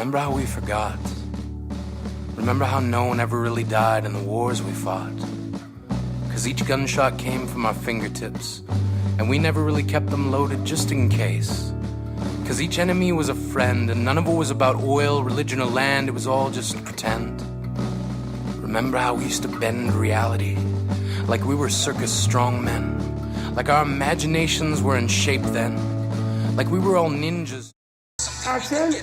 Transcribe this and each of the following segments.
Remember how we forgot? Remember how no one ever really died in the wars we fought? 'Cause each gunshot came from our fingertips, and we never really kept them loaded just in case. 'Cause each enemy was a friend, and none of it was about oil, religion, or land, it was all just pretend. Remember how we used to bend reality, like we were circus strongmen, like our imaginations were in shape then, like we were all ninjas. Action!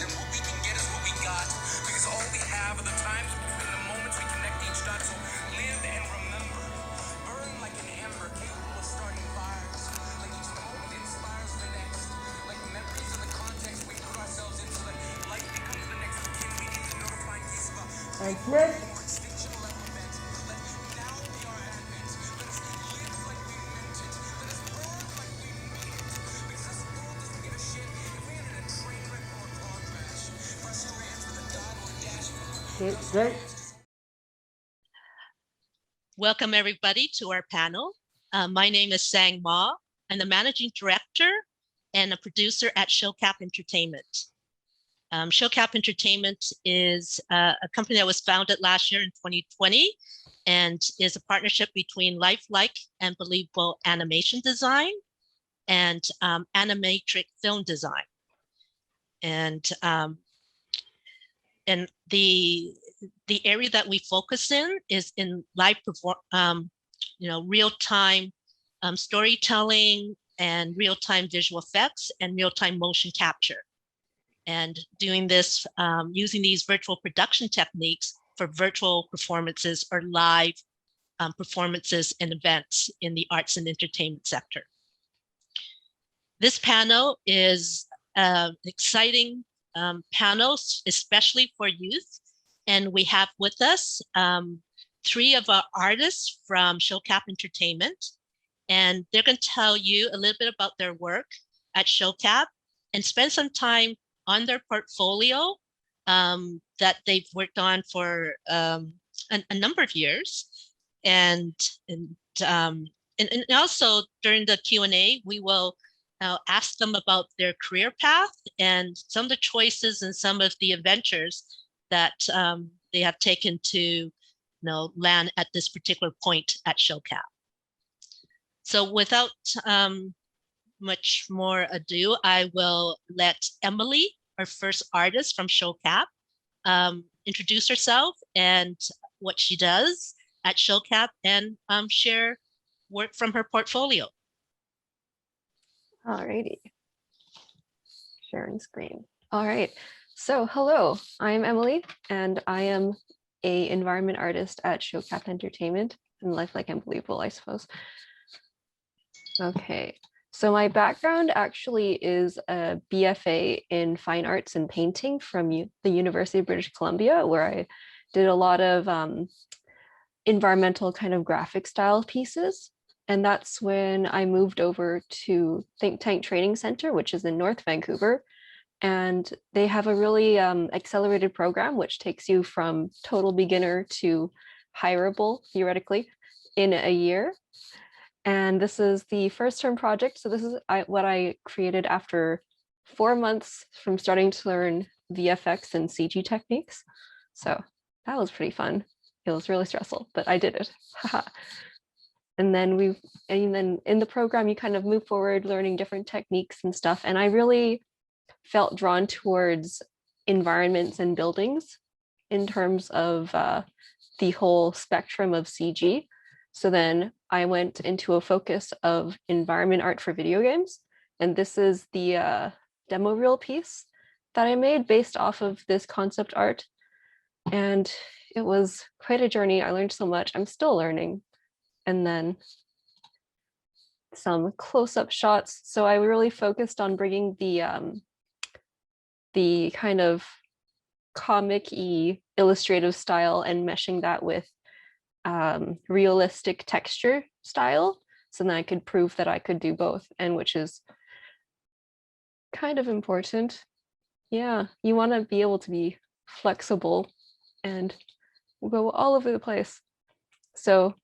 Great. Welcome everybody to our panel. My name is Sang Ma. I'm the managing director and a producer at Shocap Entertainment. Shocap Entertainment is a company that was founded last year in 2020 and is a partnership between lifelike and believable animation design and animatrix film design. And the area that we focus in is in live real-time storytelling and real-time visual effects and real-time motion capture. And doing this using these virtual production techniques for virtual performances or live performances and events in the arts and entertainment sector. This panel is an exciting panel, especially for youth. And we have with us 3 of our artists from Shocap Entertainment. And they're going to tell you a little bit about their work at Shocap and spend some time on their portfolio that they've worked on for a number of years. And also during the Q&A, we will ask them about their career path and some of the choices and some of the adventures that they have taken to land at this particular point at Shocap. So without much more ado, I will let Emily, our first artist from Shocap, introduce herself and what she does at Shocap and share work from her portfolio. Alrighty, sharing screen. All right, so hello, I'm Emily and I am an environment artist at Shocap Entertainment and lifelike and believable, I suppose. Okay, so my background actually is a BFA in fine arts and painting from the University of British Columbia, where I did a lot of environmental kind of graphic style pieces. And that's when I moved over to Think Tank Training Center, which is in North Vancouver. And they have a really accelerated program, which takes you from total beginner to hireable, theoretically, in a year. And this is the first term project. So this is what I created after 4 months from starting to learn VFX and CG techniques. So that was pretty fun. It was really stressful, but I did it. And then in the program, you kind of move forward learning different techniques and stuff. And I really felt drawn towards environments and buildings in terms of the whole spectrum of CG. So then I went into a focus of environment art for video games. And this is the demo reel piece that I made based off of this concept art. And it was quite a journey. I learned so much. I'm still learning. And then some close-up shots. So I really focused on bringing the kind of comic-y illustrative style and meshing that with realistic texture style. So then I could prove that I could do both, and which is kind of important. Yeah, you want to be able to be flexible and go all over the place. So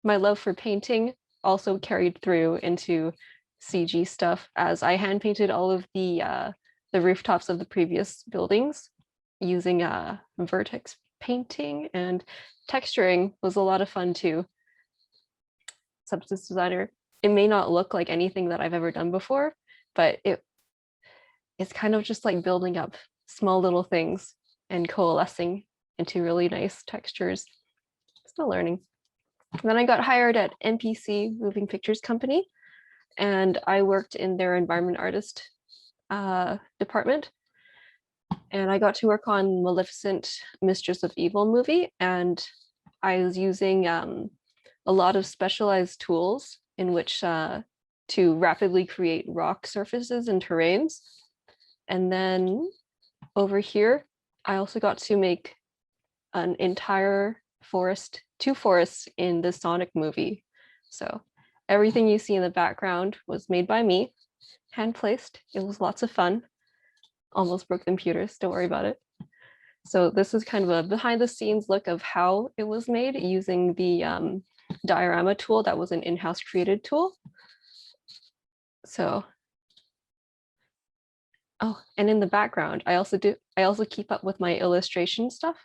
my love for painting also carried through into CG stuff, as I hand painted all of the rooftops of the previous buildings using vertex painting, and texturing was a lot of fun too. Substance designer. It may not look like anything that I've ever done before, but it's kind of just like building up small little things and coalescing into really nice textures. Still learning. Then I got hired at MPC, Moving Pictures Company, and I worked in their environment artist department. And I got to work on Maleficent, Mistress of Evil movie, and I was using a lot of specialized tools in which to rapidly create rock surfaces and terrains. And then over here, I also got to make an entire forest, 2 forests in the Sonic movie. So everything you see in the background was made by me, hand placed. It was lots of fun. Almost broke the computers, don't worry about it. So this is kind of a behind the scenes look of how it was made using the diorama tool that was an in-house created tool. So, oh, and in the background, I also keep up with my illustration stuff.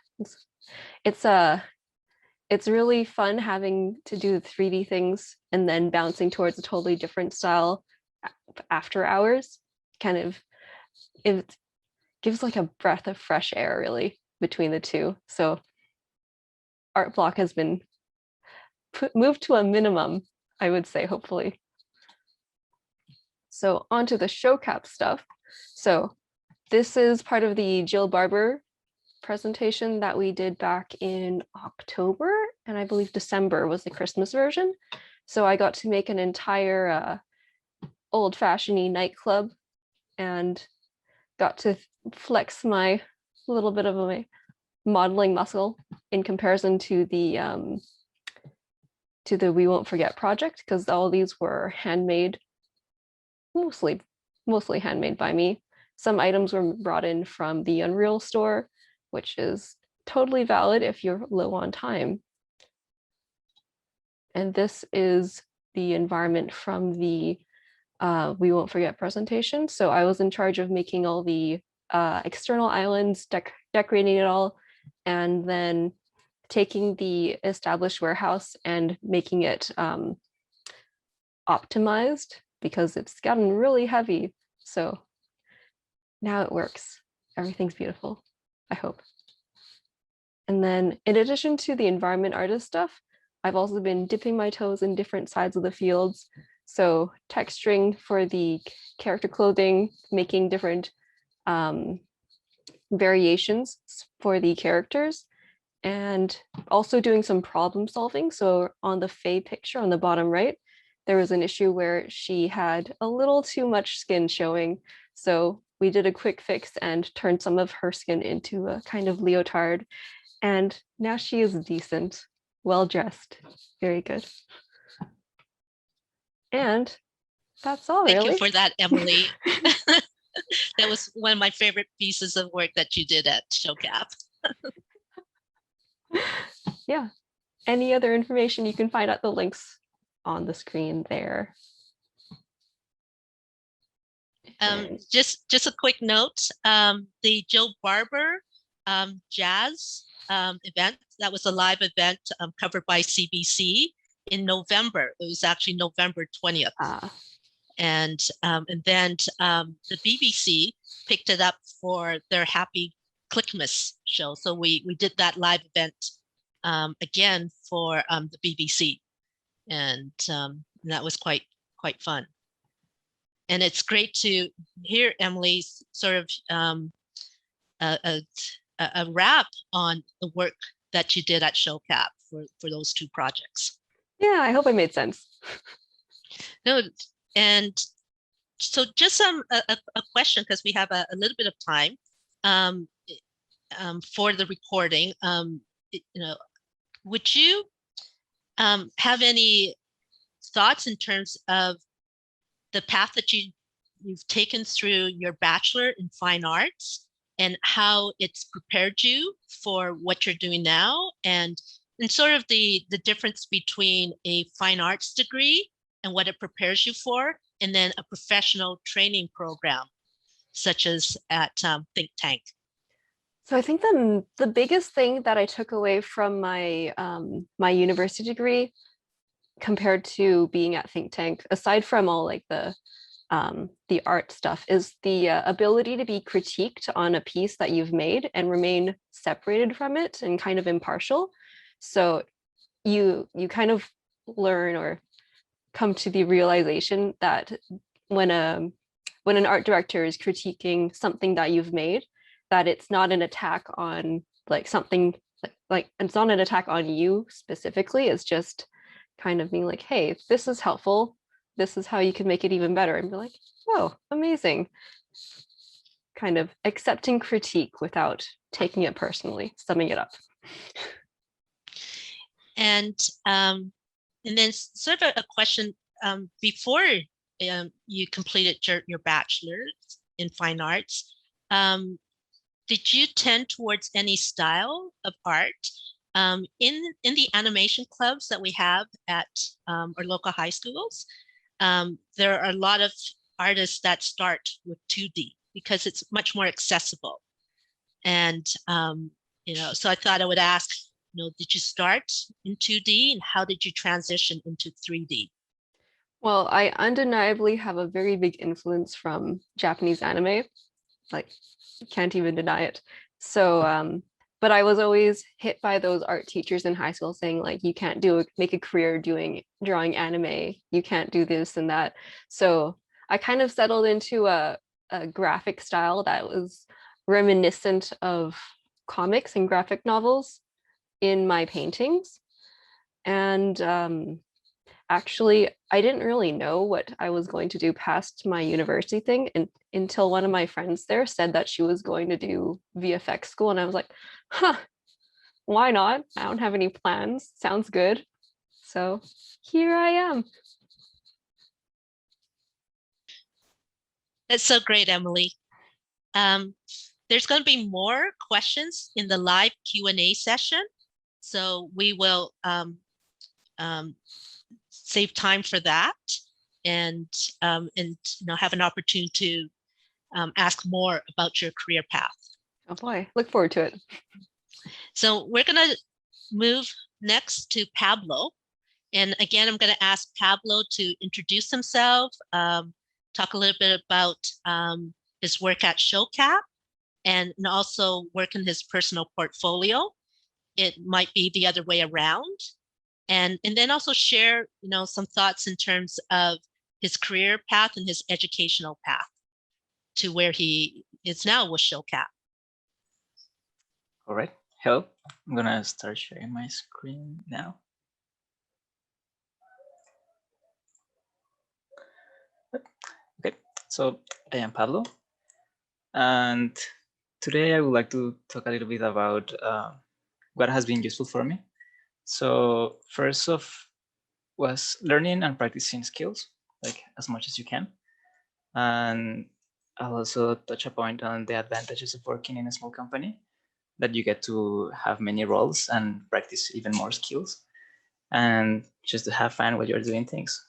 It's really fun having to do the 3D things and then bouncing towards a totally different style after hours. Kind of, it gives like a breath of fresh air really between the two. So art block has been moved to a minimum, I would say, hopefully. So onto the Shocap stuff. So this is part of the Jill Barber presentation that we did back in October, and I believe December was the Christmas version. So I got to make an entire old-fashioned nightclub and got to flex my little bit of a modeling muscle in comparison to the We Won't Forget project, because all these were handmade, mostly handmade by me. Some items were brought in from the Unreal store, which is totally valid if you're low on time. And this is the environment from the We Won't Forget presentation. So I was in charge of making all the external islands, decorating it all, and then taking the established warehouse and making it optimized, because it's gotten really heavy. So now it works. Everything's beautiful, I hope. And then in addition to the environment artist stuff, I've also been dipping my toes in different sides of the fields. So texturing for the character clothing, making different variations for the characters, and also doing some problem solving. So on the Faye picture on the bottom right, there was an issue where she had a little too much skin showing. So we did a quick fix and turned some of her skin into a kind of leotard. And now she is decent, well dressed, very good. And that's all, Thank really. you for that, Emily. That was one of my favorite pieces of work that you did at Shocap. Yeah. Any other information you can find at the links on the screen there. Just a quick note, the Jill Barber Jazz event, that was a live event covered by CBC in November. It was actually November 20th. And then the BBC picked it up for their Happy Clickmas show. So we did that live event again for the BBC, and that was quite fun. And it's great to hear Emily's sort of a wrap on the work that you did at Shocap for those 2 projects. Yeah, I hope I made sense. No, and so just a question, because we have a little bit of time for the recording. Would you have any thoughts in terms of the path that you've taken through your bachelor in fine arts and how it's prepared you for what you're doing now, and sort of the difference between a fine arts degree and what it prepares you for, and then a professional training program, such as at Think Tank? So I think the biggest thing that I took away from my my university degree compared to being at think tank, aside from all like the art stuff, is the ability to be critiqued on a piece that you've made and remain separated from it and kind of impartial. So you kind of learn or come to the realization that when an art director is critiquing something that you've made, that it's not an attack on like something like it's not an attack on you specifically. It's just kind of being like, hey, this is helpful. This is how you can make it even better. And be like, oh, amazing. Kind of accepting critique without taking it personally, summing it up. And then sort of a question, before you completed your bachelor's in fine arts, did you tend towards any style of art? In the animation clubs that we have at our local high schools, there are a lot of artists that start with 2D because it's much more accessible. And, so I thought I would ask, did you start in 2D and how did you transition into 3D? Well, I undeniably have a very big influence from Japanese anime. Like, can't even deny it. So, but I was always hit by those art teachers in high school saying like, you can't make a career drawing anime. You can't do this and that. So I kind of settled into a graphic style that was reminiscent of comics and graphic novels in my paintings. And actually, I didn't really know what I was going to do past my university thing until one of my friends there said that she was going to do VFX school. And I was like, huh, why not? I don't have any plans. Sounds good. So here I am. That's so great, Emily. There's going to be more questions in the live Q&A session. So we will save time for that and have an opportunity to ask more about your career path. Oh boy, look forward to it. So we're going to move next to Pablo. And again, I'm going to ask Pablo to introduce himself, talk a little bit about his work at Shocap, and also work in his personal portfolio. It might be the other way around. And then also share, some thoughts in terms of his career path and his educational path to where he is now with Shocap. All right. Hello. I'm gonna start sharing my screen now. Okay. So I am Pablo, and today I would like to talk a little bit about what has been useful for me. So first off was learning and practicing skills, like as much as you can. And I'll also touch a point on the advantages of working in a small company, that you get to have many roles and practice even more skills and just to have fun while you're doing things.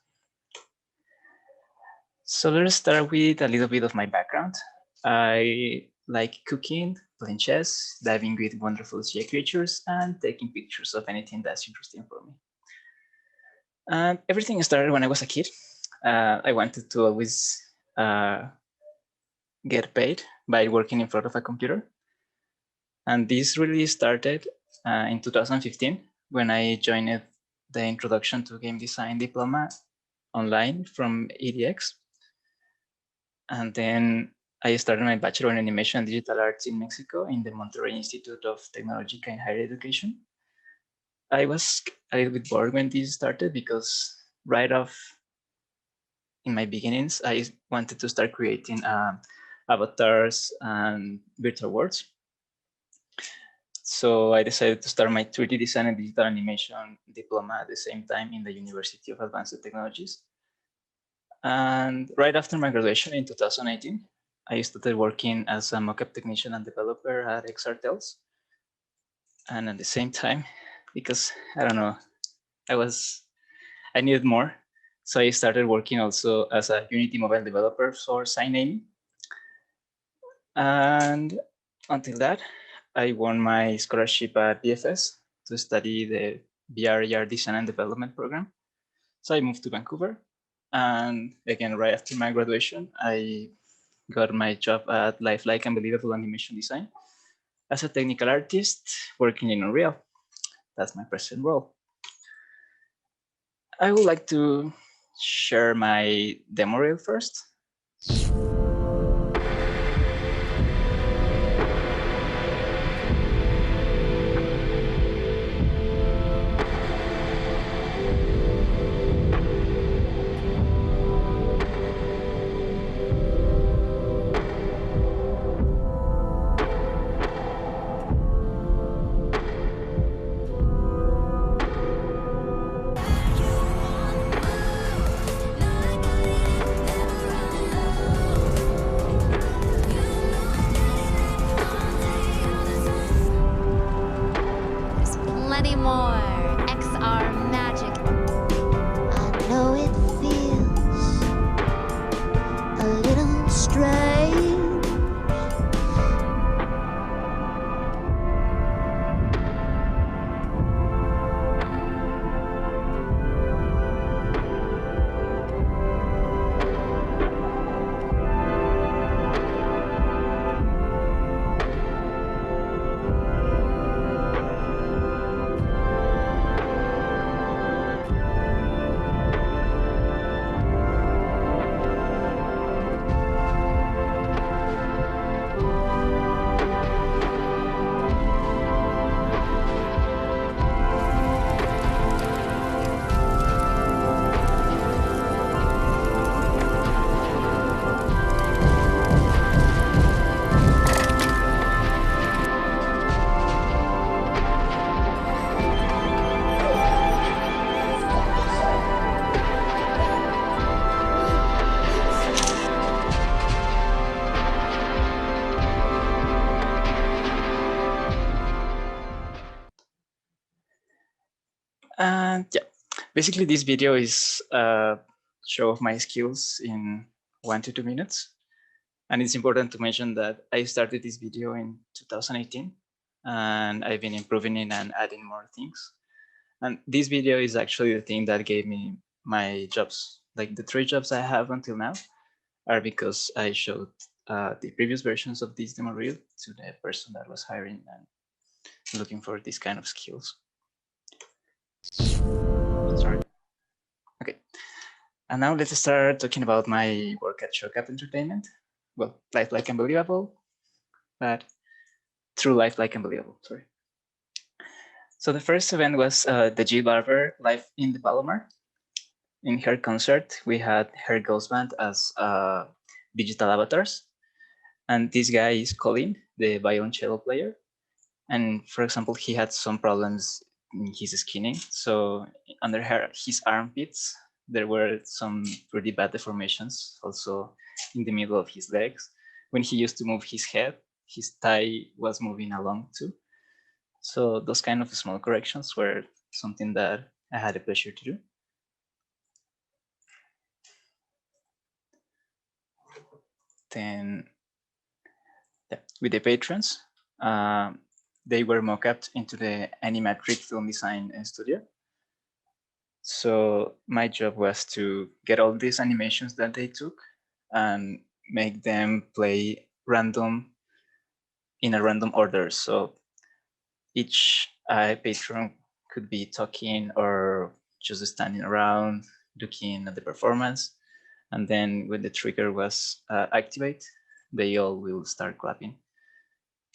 So let's start with a little bit of my background. I like cooking, playing chess, diving with wonderful sea creatures, and taking pictures of anything that's interesting for me. And everything started when I was a kid. I wanted to always get paid by working in front of a computer. And this really started in 2015 when I joined the Introduction to Game Design diploma online from EDX. And then I started my bachelor in animation and digital arts in Mexico in the Monterrey Institute of Technology and Higher Education. I was a little bit bored when this started because right off in my beginnings, I wanted to start creating avatars and virtual worlds. So I decided to start my 3D design and digital animation diploma at the same time in the University of Advanced Technologies. And right after my graduation in 2018, I started working as a mockup technician and developer at XRTels. And at the same time, because I don't know, I needed more. So I started working also as a Unity mobile developer for Sign. And until that, I won my scholarship at BFS to study the VR design and development program. So I moved to Vancouver. And again, right after my graduation, I got my job at Lifelike and Believable Animation Design as a technical artist working in Unreal. That's my present role. I would like to share my demo reel first. Plenty more XR magic. I know it feels a little strange. And yeah, basically this video is a show of my skills in 1 to 2 minutes. And it's important to mention that I started this video in 2018 and I've been improving it and adding more things. And this video is actually the thing that gave me my jobs. Like the 3 jobs I have until now are because I showed the previous versions of this demo reel to the person that was hiring and looking for this kind of skills. Sorry. Okay. And now let's start talking about my work at Shocap Entertainment. Well, Lifelike and Believable, but through Lifelike and Believable, sorry. So the first event was the G Barber live in the Palomar. In her concert, we had her ghost band as digital avatars. And this guy is Colin, the violoncello player. And for example, he had some problems in his skinning. So under his armpits, there were some pretty bad deformations. Also in the middle of his legs. When he used to move his head, his thigh was moving along too. So those kind of small corrections were something that I had the pleasure to do. Then yeah, with the patrons, they were mock-upped into the Animatrix film design studio. So my job was to get all these animations that they took and make them play in a random order. So each patron could be talking or just standing around looking at the performance. And then when the trigger was activate, they all will start clapping.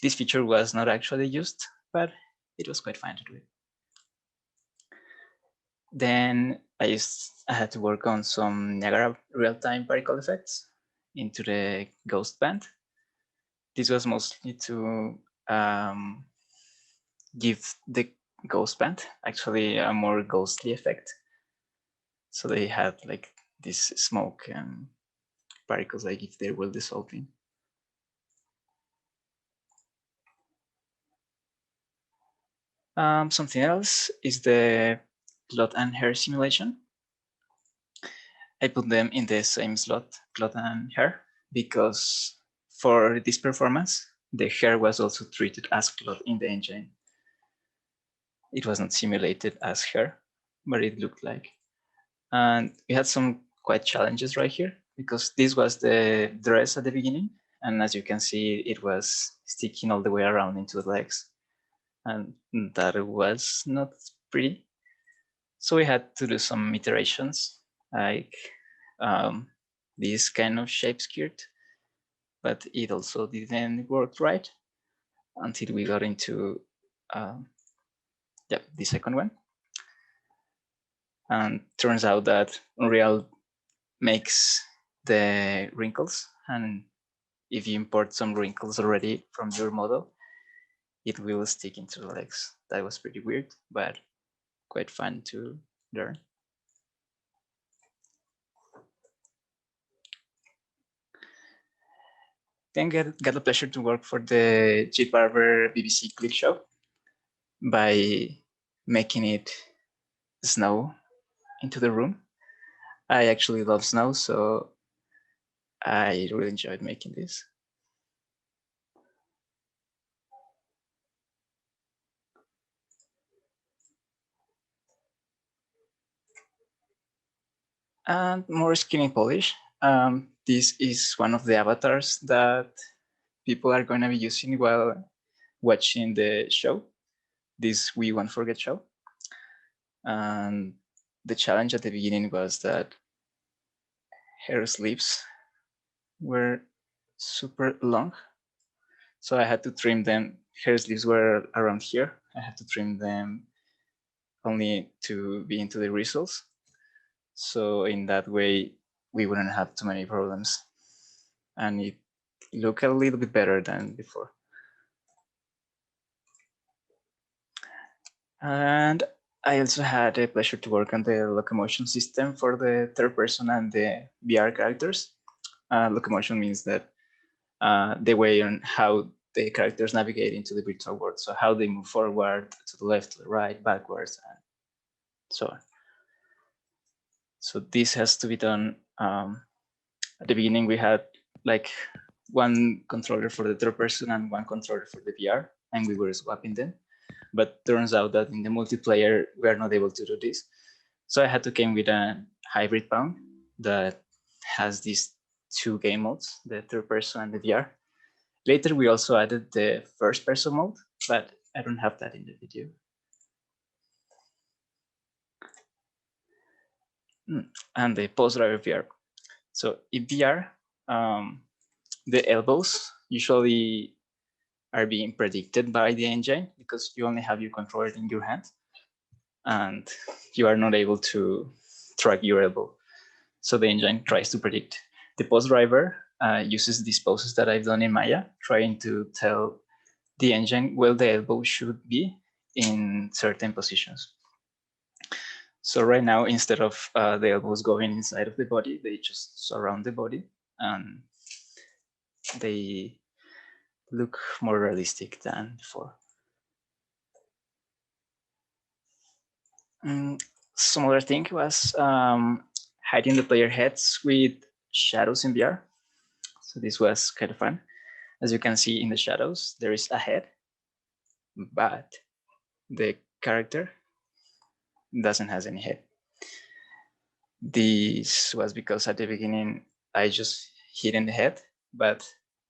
This feature was not actually used, but it was quite fun to do it. Then I had to work on some Niagara real-time particle effects into the ghost band. This was mostly to give the ghost band actually a more ghostly effect. So they had like this smoke and particles like if they were dissolving. Something else is the cloth and hair simulation. I put them in the same slot, cloth and hair, because for this performance, the hair was also treated as cloth in the engine. It was not simulated as hair, but it looked like. And we had some quite challenges right here, because this was the dress at the beginning. And as you can see, it was sticking all the way around into the legs. And that was not pretty. So we had to do some iterations, like this kind of shape skirt, but it also didn't work right until we got into the second one. And turns out that Unreal makes the wrinkles, and if you import some wrinkles already from your model, it will stick into the legs. That was pretty weird, but quite fun to learn. Then got the pleasure to work for the Jit Barber BBC Click Show by making it snow into the room. I actually love snow, so I really enjoyed making this. And more skinny polish. This is one of the avatars that people are going to be using while watching the show, this We Won't Forget show. And the challenge at the beginning was that her sleeves were super long. So I had to trim them. Her sleeves were around here. I had to trim them only to be into the results. So in that way, we wouldn't have too many problems. And it looked a little bit better than before. And I also had the pleasure to work on the locomotion system for the third person and the VR characters. Locomotion means that the way on how the characters navigate into the virtual world. So how they move forward, to the left, to the right, backwards, and so on. So this has to be done. At the beginning, we had like one controller for the third person and one controller for the VR, and we were swapping them. But turns out that in the multiplayer, we are not able to do this. So I had to come with a hybrid pound that has these two game modes, the third person and the VR. Later, we also added the first person mode, but I don't have that in the video. And the post driver VR. So in VR, the elbows usually are being predicted by the engine because you only have your controller in your hand and you are not able to track your elbow. So the engine tries to predict. The post driver uses these poses that I've done in Maya, trying to tell the engine where the elbow should be in certain positions. So right now, instead of the elbows going inside of the body, they just surround the body and they look more realistic than before. Some other thing was hiding the player heads with shadows in VR. So this was kind of fun. As you can see in the shadows, there is a head, but the character doesn't have any head. This was because at the beginning, I just hidden the head, but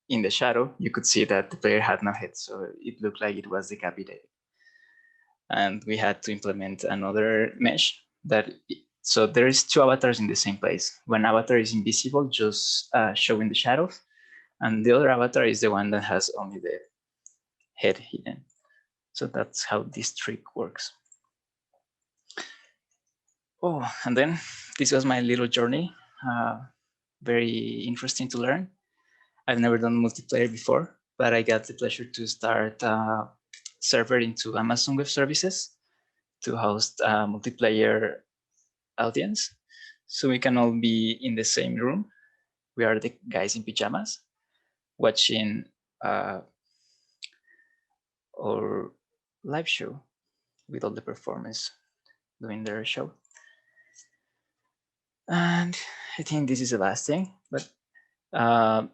in the shadow, you could see that the player had no head. So it looked like it was decapitated. And we had to implement another mesh that, so there is two avatars in the same place. One avatar is invisible, just showing the shadows. And the other avatar is the one that has only the head hidden. So that's how this trick works. Oh, and then this was my little journey. Very interesting to learn. I've never done multiplayer before, but I got the pleasure to start a server into Amazon Web Services to host a multiplayer audience. So we can all be in the same room. We are the guys in pajamas watching our live show with all the performers doing their show. And I think this is the last thing, but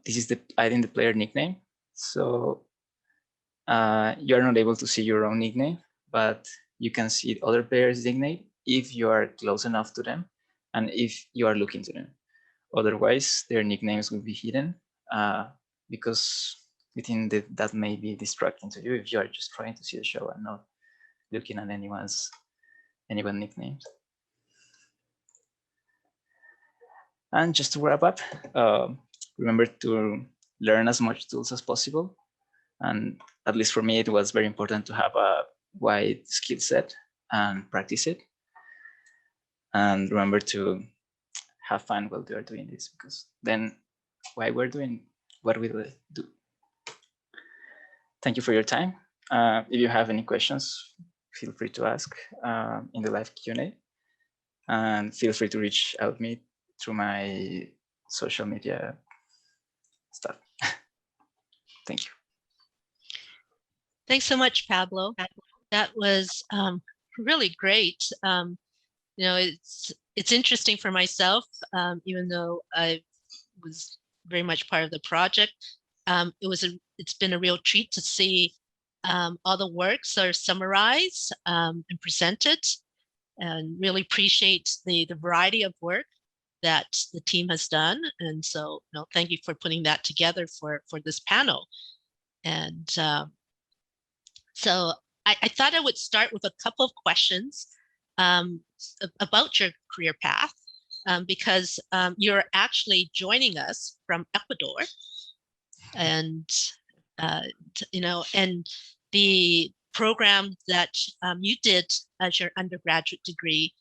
this is the adding the player nickname. So you are not able to see your own nickname, but you can see other players' nickname if you are close enough to them and if you are looking to them. Otherwise, their nicknames will be hidden because we think that may be distracting to you if you are just trying to see the show and not looking at anyone's nicknames. And just to wrap up, remember to learn as much tools as possible. And at least for me, it was very important to have a wide skill set and practice it. And remember to have fun while you are doing this, because then while we're doing what we do. Thank you for your time. If you have any questions, feel free to ask in the live Q&A, and feel free to reach out me through my social media stuff. Thank you. Thanks so much, Pablo. That was really great. You know, it's interesting for myself, even though I was very much part of the project. It's been a real treat to see all the works are summarized and presented, and really appreciate the variety of work that the team has done. And so, you know, thank you for putting that together for this panel. And so I thought I would start with a couple of questions about your career path, because you're actually joining us from Ecuador, and you know, and the program that you did as your undergraduate degree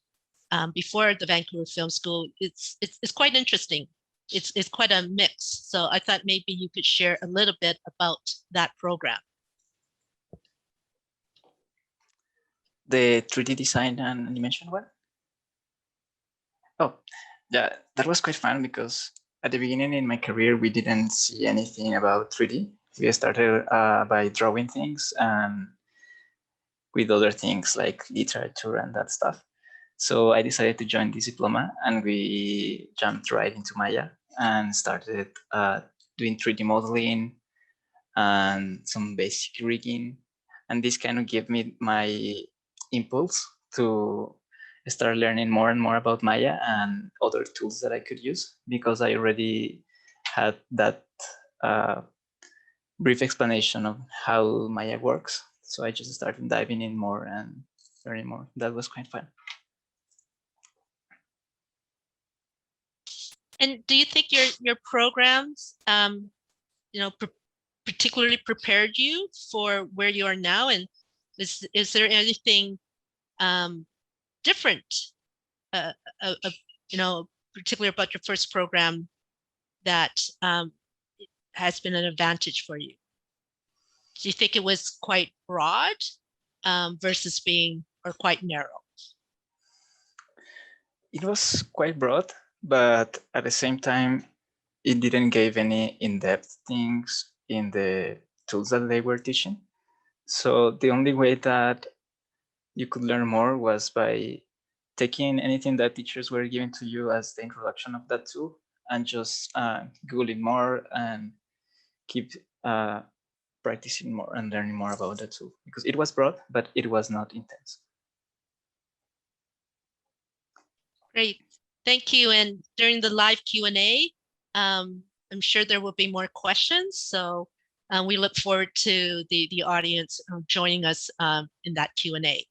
before the Vancouver Film School, it's quite interesting. It's quite a mix. So I thought maybe you could share a little bit about that program. The 3D design and animation one? Oh, yeah, that was quite fun because at the beginning in my career, we didn't see anything about 3D. We started by drawing things and with other things like literature and that stuff. So I decided to join this diploma, and we jumped right into Maya and started doing 3D modeling and some basic rigging. And this kind of gave me my impulse to start learning more and more about Maya and other tools that I could use, because I already had that brief explanation of how Maya works. So I just started diving in more and learning more. That was quite fun. And do you think your programs, you know, particularly prepared you for where you are now? And is there anything different, you know, particularly about your first program that has been an advantage for you? Do you think it was quite broad versus being, or quite narrow? It was quite broad, but at the same time, it didn't give any in-depth things in the tools that they were teaching. So the only way that you could learn more was by taking anything that teachers were giving to you as the introduction of that tool, and just Googling more and keep practicing more and learning more about that tool, because it was broad, but it was not intense. Great, thank you. And during the live Q&A, I'm sure there will be more questions. So we look forward to the audience joining us in that Q&A.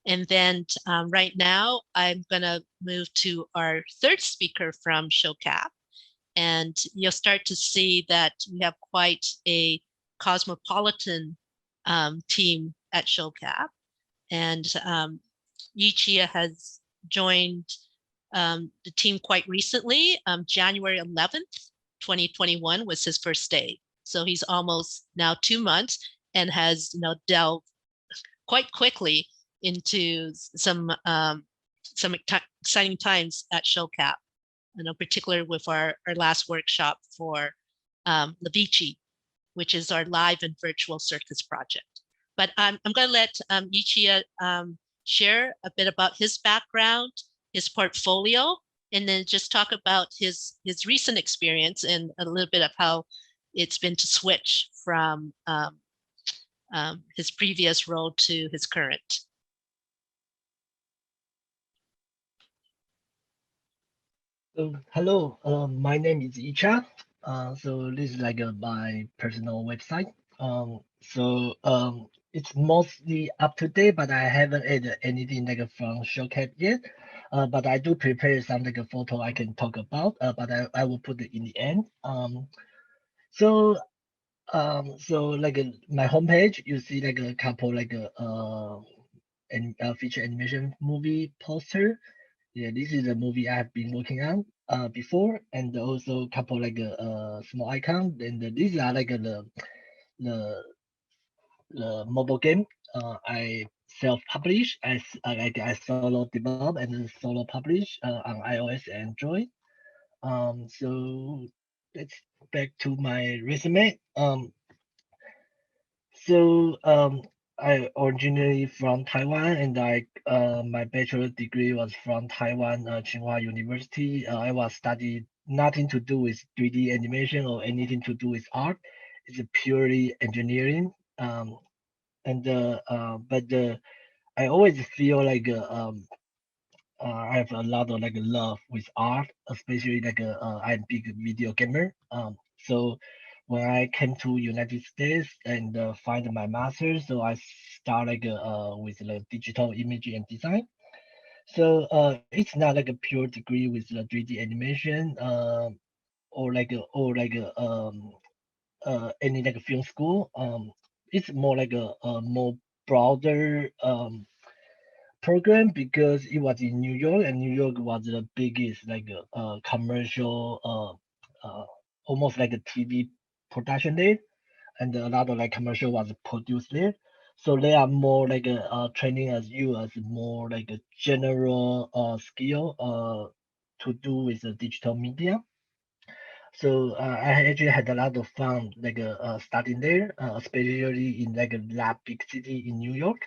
And then right now, I'm going to move to our third speaker from Shocap. And you'll start to see that we have quite a cosmopolitan team at Shocap. And Yichia has joined the team quite recently. January 11th, 2021 was his first day. So he's almost now 2 months and has, you know, delved quite quickly into some exciting times at Shocap, you know, particularly with our last workshop for Levici, which is our live and virtual circus project. But I'm going to let Yichia share a bit about his background, his portfolio, and then just talk about his recent experience and a little bit of how it's been to switch from his previous role to his current. So, hello, my name is Icha. So this is like my personal website. It's mostly up to date, but I haven't added anything like from Shocap yet. But I do prepare some like a photo I can talk about. But I will put it in the end. So like my homepage, you see like a couple like feature animation movie poster. Yeah, this is a movie I have been working on before, and also a couple like small icon. And these are like the the mobile game I self-publish. I solo develop and then solo publish on iOS and Android. So let's back to my resume. So I originally from Taiwan, and my bachelor degree was from Taiwan Tsinghua University. I was studied nothing to do with 3D animation or anything to do with art. It's purely engineering. And but I always feel like I have a lot of like love with art, especially like I'm big video gamer. So when I came to United States and find my master's, so I start like with like digital image and design. So it's not like a pure degree with the 3D animation or any like a film school. It's more like a more broader program because it was in New York, and New York was the biggest like commercial almost like a TV production there, and a lot of like commercial was produced there. So they are more like training as you as more like a general skill to do with the digital media. So I actually had a lot of fun like studying there, especially in like a lab big city in New York.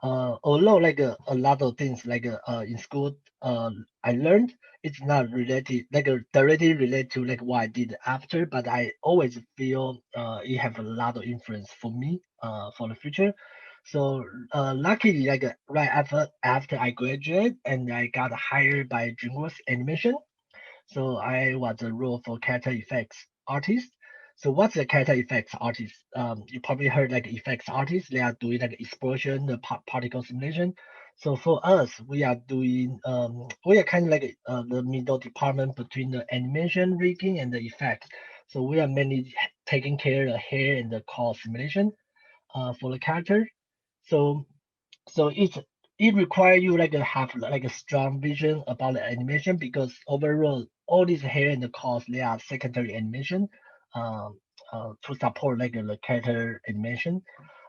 Although like a lot of things like in school I learned, it's not related like directly related to like what I did after, but I always feel it have a lot of influence for me for the future. So luckily like right after I graduated and I got hired by DreamWorks Animation, so I was a role for character effects artist. So what's a character effects artist? You probably heard like effects artists. They are doing like explosion, the particle simulation. So for us, we are doing we are kind of like the middle department between the animation rigging and the effects. So we are mainly taking care of the hair and the core simulation for the character. So it requires you like to have like a strong vision about the animation because overall all these hair and the cause they are secondary animation to support like the character animation.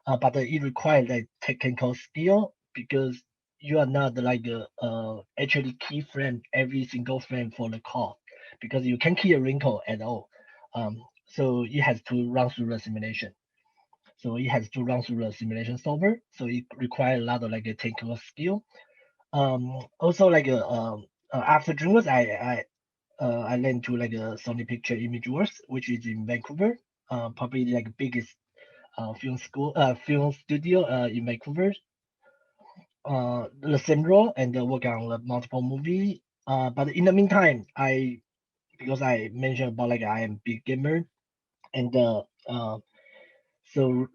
But it requires like technical skill because you are not like actually keyframe every single frame for the core because you can key a wrinkle at all. So it has to run through the simulation. So it has to run through the simulation solver. So it requires a lot of like a technical skill. Also like after DreamWorks, I went to like a Sony Picture Imageworks, which is in Vancouver. Probably like biggest film studio in Vancouver. The same role and work on multiple movie. But in the meantime, because I mentioned about like I am big gamer and so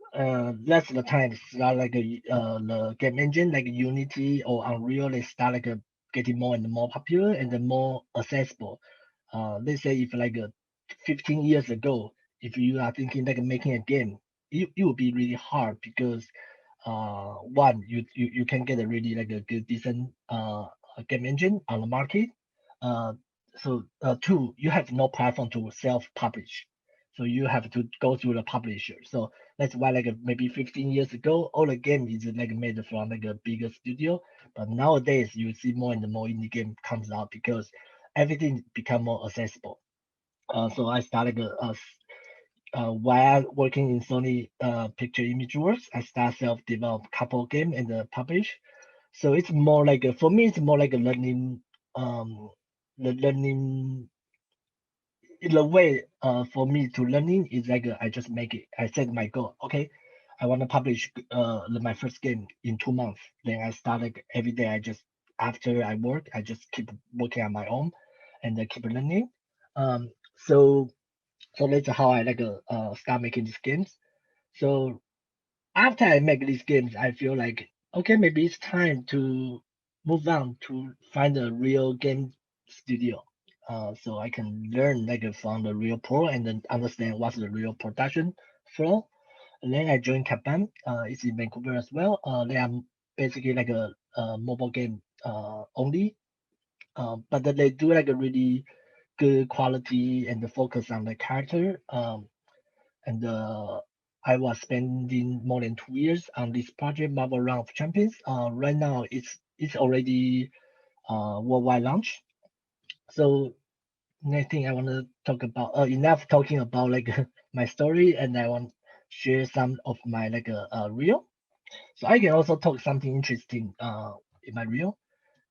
that's the time start like the game engine like Unity or Unreal they start like getting more and more popular and more accessible. Let's say if like 15 years ago, if you are thinking like making a game, it would be really hard because one you can get a really like a good decent game engine on the market. Uh, two, you have no platform to self-publish. So you have to go through the publisher. So that's why like maybe 15 years ago, all the game is like made from like a bigger studio. But nowadays you see more and more indie game comes out because everything become more accessible. So I started while working in Sony Picture Imageworks, I start self-develop couple game and publish. So it's more like for me, it's more like a learning, the learning in a way for me to learning is like I just make it. I set my goal. Okay, I want to publish my first game in 2 months. Then I start like every day. I just after I work, I just keep working on my own, and I keep learning. Um, so so that's how I like start making these games. So after I make these games, I feel like okay, maybe it's time to move on to find a real game studio. So I can learn like from the real pro and then understand what's the real production flow. And then I joined Capilano. It's in Vancouver as well. They are basically like a mobile game only, but then they do like a really good quality and the focus on the character. And I was spending more than 2 years on this project, Marvel Round of Champions. Right now, it's already worldwide launch. So next thing I want to talk about, enough talking about like my story, and I want to share some of my like reel. So I can also talk something interesting in my reel.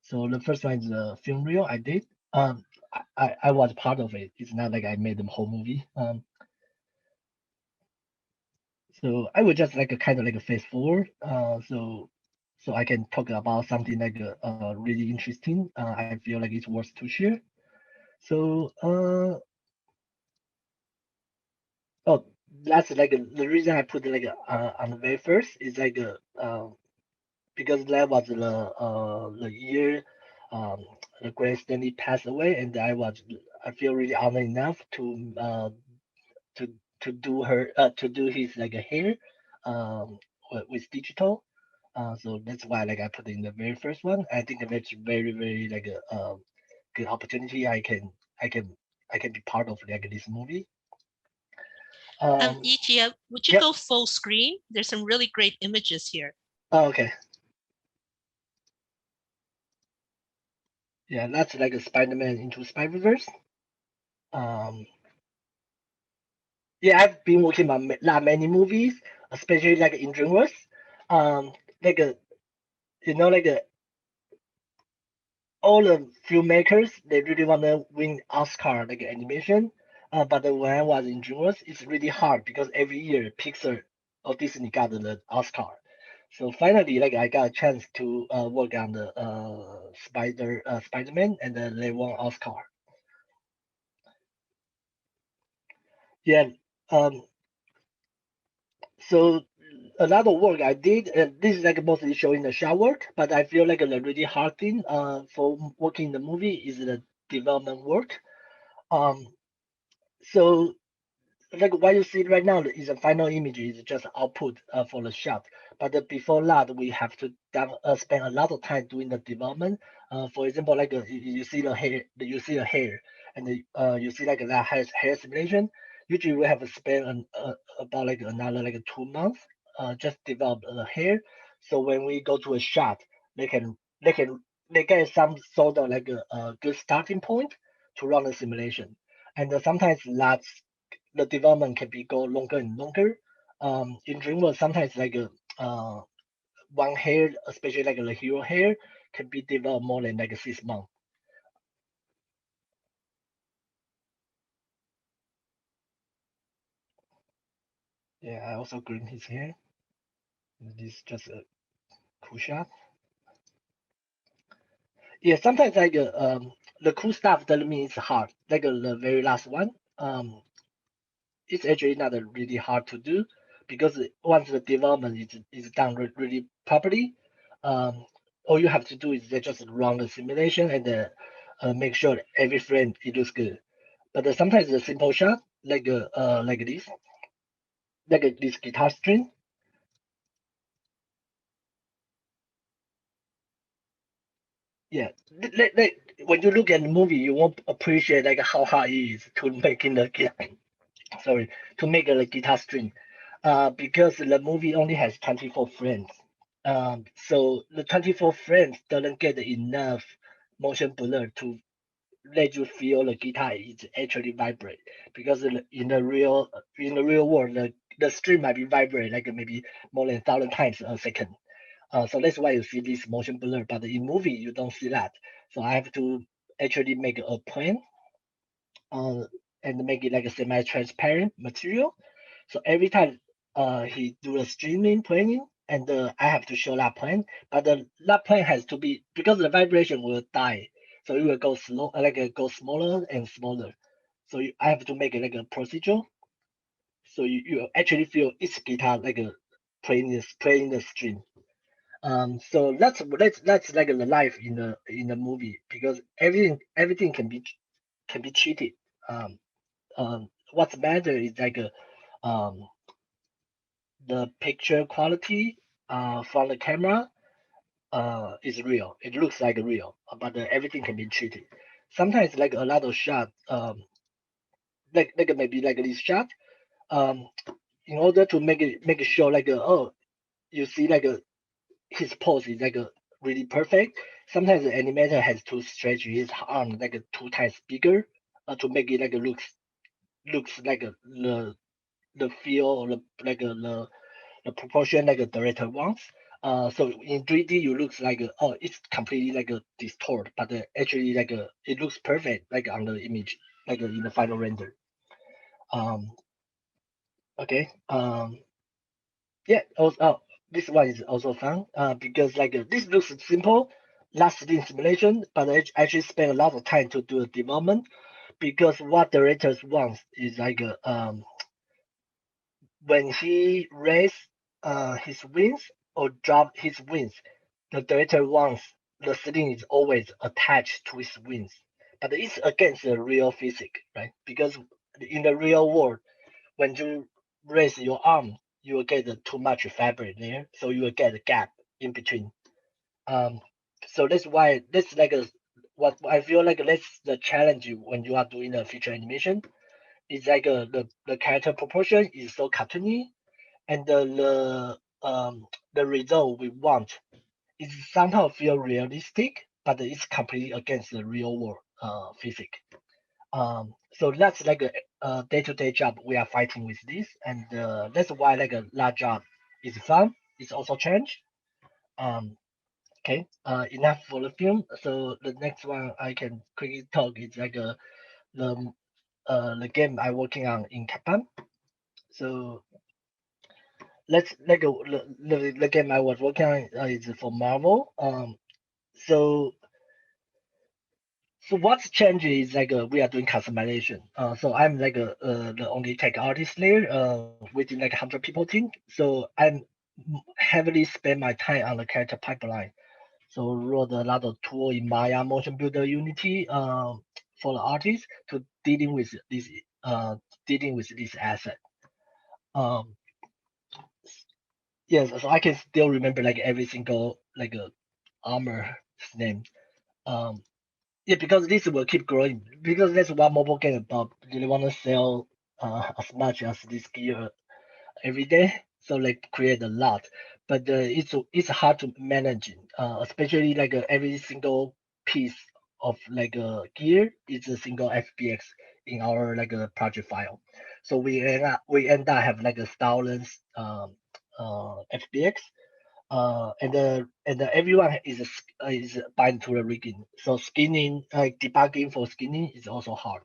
So the first one is the film reel I did. I was part of it. It's not like I made the whole movie. So I would just like a kind of like a fast forward. So I can talk about something like really interesting. I feel like it's worth to share. So oh, that's like the reason I put like on the very first is like because that was the year um the Grace Stanley passed away, and I feel really honored enough to to do his like a hair with digital. So that's why like I put in the very first one. I think that's very like a good opportunity. I can be part of like this movie. Ichi, would you Yep. go full screen? There's some really great images here. Oh, okay. Yeah, that's like a Spider-Man into Spider-Verse. Um, yeah, I've been working on not many movies, especially like in DreamWorks. Like a like a all the filmmakers they really want to win Oscar like animation. But when I was in DreamWorks, it's really hard because every year Pixar or Disney got the Oscar. So finally, like I got a chance to work on the Spider-Man, and then they won Oscar. Yeah. Um. So a lot of work I did, and this is like mostly showing the shot work, but I feel like the really hard thing for working in the movie is the development work. Um. So like what you see right now is a final image is just output for the shot, but before that we have to spend a lot of time doing the development. For example, like you see the hair, and you see like that hair simulation. Usually we have to spend about like another like 2 months just develop the hair. So when we go to a shot, they can they get some sort of like a good starting point to run the simulation, and sometimes that's the development can be go longer and longer. In DreamWorks, sometimes like one hair, especially like the hero hair, can be developed more than like 6 months. Yeah, I also green his hair. This is just a cool shot. Yeah, sometimes like the cool stuff doesn't mean it's hard. Like the very last one, it's actually not really hard to do because once the development is done really properly, all you have to do is just run the simulation and make sure every frame it looks good. But sometimes the simple shot like this, this guitar string. Yeah, when you look at the movie, you won't appreciate like how hard it is to making the sorry, to make a guitar string, because the movie only has 24 frames. So the 24 frames doesn't get enough motion blur to let you feel the guitar is actually vibrate. Because in the real world, the string might be vibrate like maybe more than 1,000 times a second. So that's why you see this motion blur. But in movie, you don't see that. So I have to actually make a plan uh, and make it like a semi-transparent material. So every time he do a streaming planning, and I have to show that plan. But that plan has to be, because the vibration will die, so it will go slow, go smaller and smaller. So I have to make it like a procedure. So you actually feel each guitar like a playing the string. So that's like the life in the movie, because everything can be cheated. Um, what's matter is like the picture quality from the camera is real. It looks like real, but everything can be cheated. Sometimes like a lot of shot, like maybe like this shot, um, in order to make it show like oh, you see like his pose is like really perfect. Sometimes the animator has to stretch his arm like 2 times bigger to make it like looks like the feel or the proportion like a director wants. So in 3D, you looks like oh, it's completely like a distort, but actually like it looks perfect like on the image, like in the final render. Um, okay. Yeah. Also, oh, this one is also fun. Because like this looks simple, last sitting simulation, but I actually spend a lot of time to do the development, because what directors wants is like when he raise his wings or drop his wings, the director wants the ceiling is always attached to his wings. But it's against the real physics, right? Because in the real world, when you raise your arm, you will get too much fabric there, so you will get a gap in between. Um, so that's why that's like what I feel like that's the challenge when you are doing a feature animation. It's like the character proportion is so cartoony, and the result we want is somehow feel realistic, but it's completely against the real world physics. So that's like a day-to-day job we are fighting with this, and that's why like a large job is fun. It's also change. Um, okay, enough for the film. So the next one I can quickly talk is like the the game I working on in Japan. So let's like the game I was working on is for Marvel. So so what's changed is like we are doing customization. So I'm like the only tech artist there within like 100 people team. So I'm heavily spend my time on the character pipeline. So wrote a lot of tool in Maya, Motion Builder, Unity for the artists to uh dealing with this asset. Um, yes, so I can still remember like every single like armor's name. Um, yeah, because this will keep growing. Because that's what mobile game about. They want to sell as much as this gear every day, so like create a lot. But it's hard to manage, especially like every single piece of like gear is a single FBX in our like a project file. So we end up have like a thousands FBX, and everyone is bind to the rigging. So skinning, like debugging for skinning is also hard.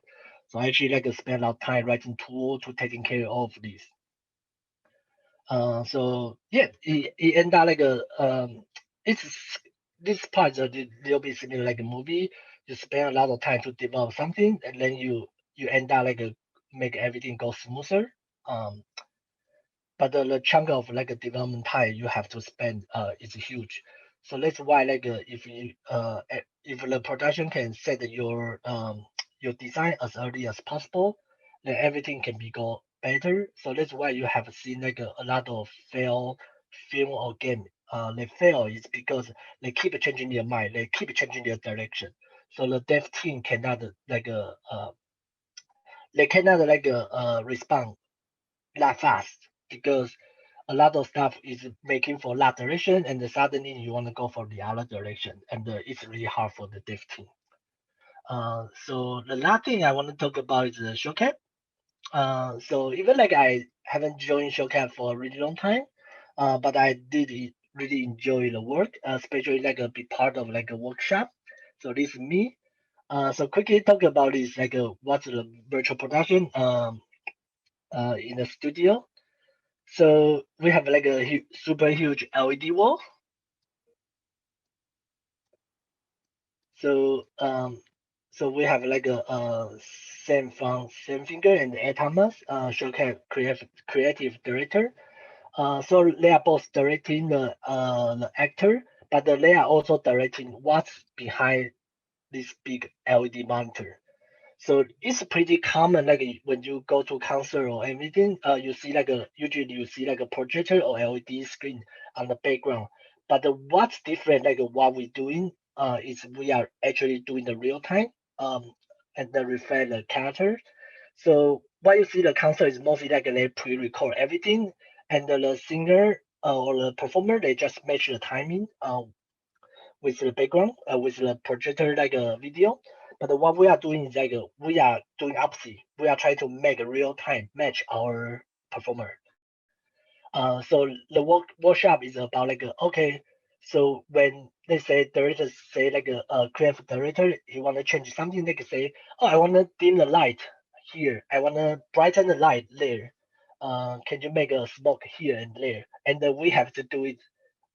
So I actually like spend a lot of time writing tool to taking care of this. So yeah, it end up like it's this part is a little bit similar like a movie. You spend a lot of time to develop something, and then you end up like make everything go smoother. Um, but the chunk of like a development time you have to spend is huge. So that's why like if the production can set your design as early as possible, then everything can be go better. So that's why you have seen like a lot of fail film or game. They fail is because they keep changing their mind, they keep changing their direction. So the dev team cannot they cannot respond that fast, because a lot of stuff is making for that direction, and then suddenly you want to go for the other direction, and it's really hard for the dev team. So the last thing I want to talk about is the Shocap. So even like I haven't joined Shocap for a really long time, but I did really enjoy the work, especially like a big part of like a workshop. So this is me. So quickly talk about this like what's the virtual production in the studio. So we have like a super huge LED wall. So so we have like a same finger and Thomas, Shocap creative director. So they are both directing the actor, but they are also directing what's behind this big LED monitor. So it's pretty common, like when you go to concert or anything, you see like usually you see like a projector or LED screen on the background. But what's different, like what we're doing, is we are actually doing the real time, and then reflect the character. So what you see the concert is mostly like they pre-record everything, and the singer or the performer they just match the timing, with the background, with the projector like a video. But what we are doing is like we are doing opposite. We are trying to make a real time match our performer. So the workshop is about like okay. So when they say director say like a creative director, he want to change something, they can say, oh, I want to dim the light here. I want to brighten the light there. Can you make a smoke here and there? And we have to do it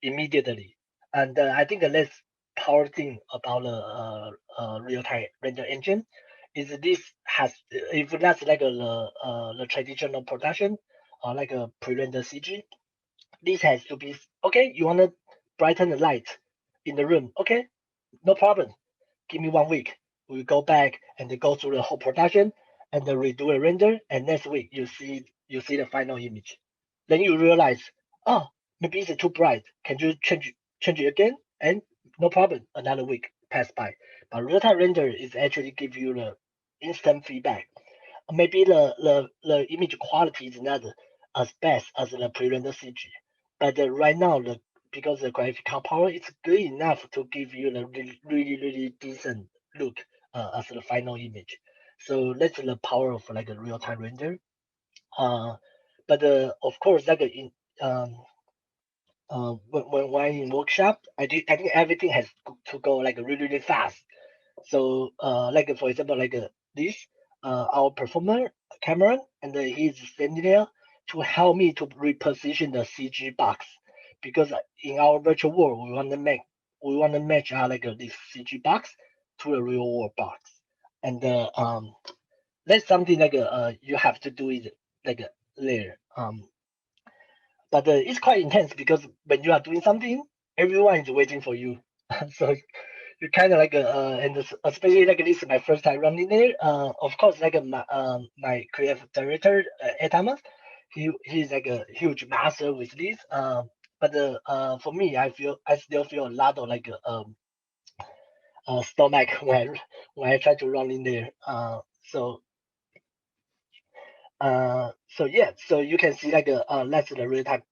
immediately. And I think the less power thing about the real-time render engine is this has, if that's like the traditional production or like a pre-render CG, this has to be okay. You want to brighten the light in the room? Okay, no problem. Give me 1 week. We go back and they go through the whole production and then redo a render. And next week you see the final image. Then you realize, oh, maybe it's too bright. Can you change it again? And no problem. Another week pass by. But real-time render is actually give you the instant feedback. Maybe the image quality is not as best as the pre-render CG, but right now because the graphical power is good enough to give you the really decent look as the final image. So that's the power of like a real-time render. But of course, like when in workshop, I think everything has to go like really fast. So like for example, like this, our performer Cameron, and he's standing there to help me to reposition the CG box, because in our virtual world we want to match like this CG box to a real world box, and that's something like you have to do it like later. But it's quite intense because when you are doing something, everyone is waiting for you. So you kind of like and especially like this is my first time running there. Of course, like my creative director Thomas, he's like a huge master with this. But for me, I still feel a lot of like stomach when I try to run in there. So yeah, so you can see like that's the real time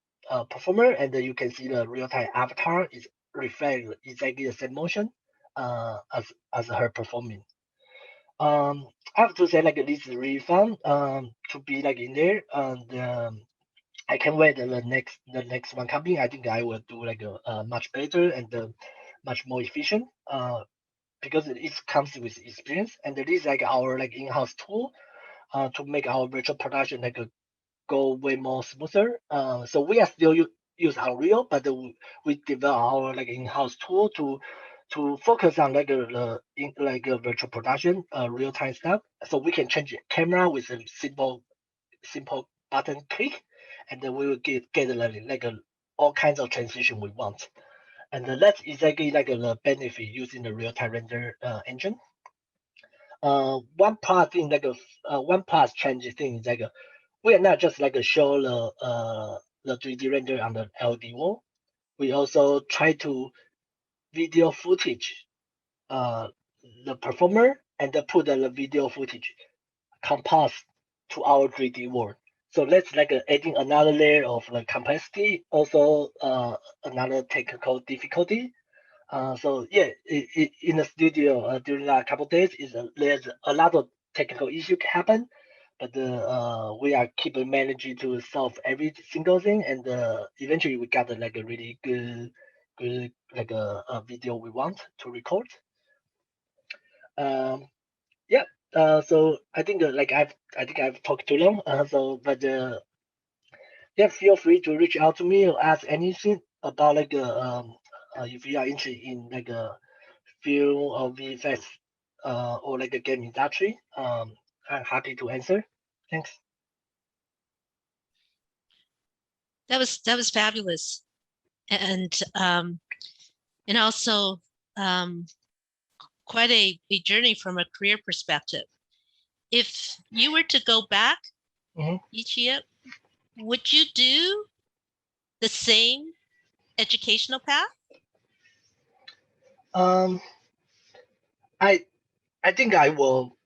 performer, and then you can see the real time avatar is reflect exactly the same motion as her performing. I have to say like this is really fun to be like in there, and I can't wait the next one coming. I think I will do like a much better and much more efficient because it comes with experience, and it is like our like in-house tool to make our virtual production like go way more smoother. So we are still use Unreal, but we develop our like in-house tool to focus on like like a virtual production, real time stuff. So we can change camera with a simple button click, and then we will get like all kinds of transition we want. And that's exactly like the benefit using the real time render engine. One part thing like one part change thing is like we are not just like show the 3D render on the LED wall. We also try to video footage the performer and then put the video footage composed to our 3D world. So that's like adding another layer of the complexity, also another technical difficulty. So yeah, in the studio during a couple of days, there's a lot of technical issue happen, but we are keep managing to solve every single thing, and eventually we got like a really good like a video we want to record. Yeah. So I think like I think I've talked too long. So but yeah, feel free to reach out to me or ask anything about like if you are interested in like a film or VFX or like a game industry. I'm happy to answer. Thanks. That was fabulous, and also quite a journey from a career perspective. If you were to go back each year, would you do the same educational path? I think I will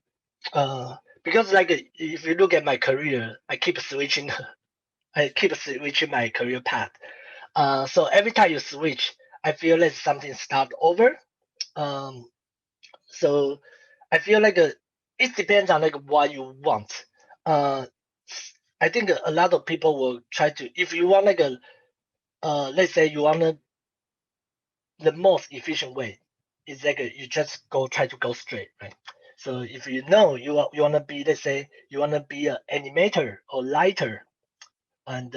because like if you look at my career, I keep switching my career path. So every time you switch, I feel like something start over. So I feel like it depends on like what you want. I think a lot of people will try to, if you want like let's say you want the most efficient way is like you just try to go straight, right? So if you know you want to be, let's say you want to be an animator or lighter and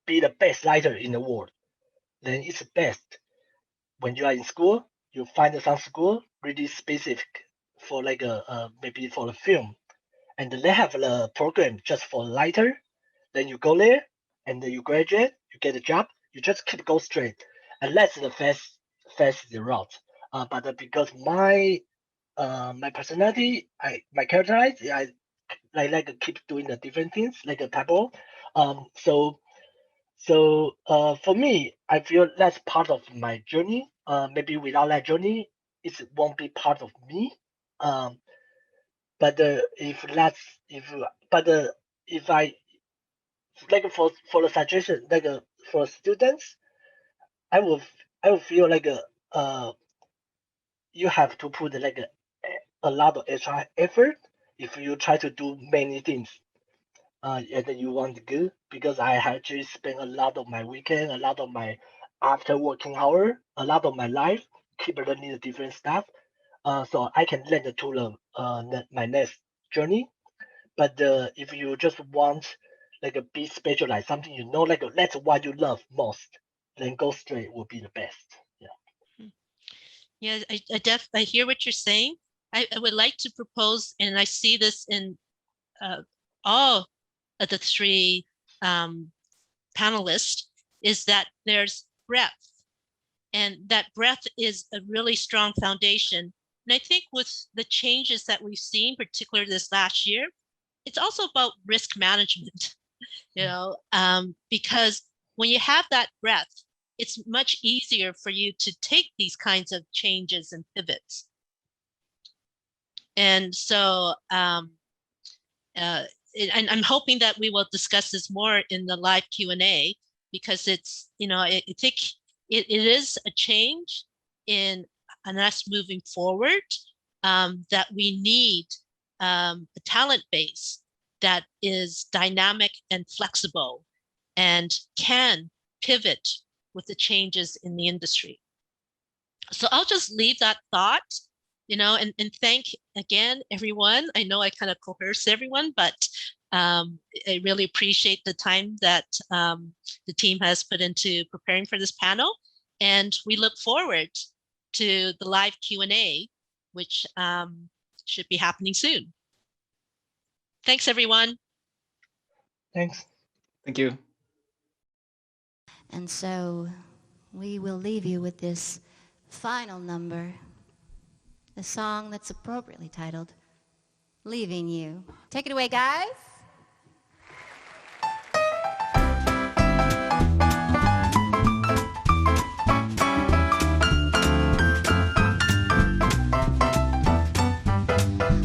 be the best lighter in the world, then it's best when you are in school, you find some school really specific for like maybe for a film, and they have the program just for lighter. Then you go there and then you graduate, you get a job, you just keep go straight, and that's the fast route. But because my personality, my character, I like to keep doing the different things like a Pablo. So for me, I feel that's part of my journey. Maybe without that journey, it won't be part of me. But if I like for the suggestion, like for students, I will feel like you have to put like a lot of extra effort if you try to do many things. And then you want to go, because I actually spend a lot of my weekend, a lot of my after working hour, a lot of my life keep learning the different stuff. So I can learn to my next journey. But if you just want like a be specialized, something you know, like that's what you love most, then go straight will be the best. Yeah. Yeah, I hear what you're saying. I would like to propose, and I see this in all of the three panelists, is that there's breadth, and that breadth is a really strong foundation. And I think with the changes that we've seen, particularly this last year, it's also about risk management, because when you have that breadth, it's much easier for you to take these kinds of changes and pivots. And so, and I'm hoping that we will discuss this more in the live Q&A, because it's, I think it is a change in us moving forward, that we need a talent base that is dynamic and flexible and can pivot with the changes in the industry. So I'll just leave that thought, and thank again, everyone. I know I kind of coerce everyone, but I really appreciate the time that the team has put into preparing for this panel. And we look forward to the live Q&A, which should be happening soon. Thanks, everyone. Thanks. Thank you. And so we will leave you with this final number, the song that's appropriately titled Leaving You. Take it away, guys.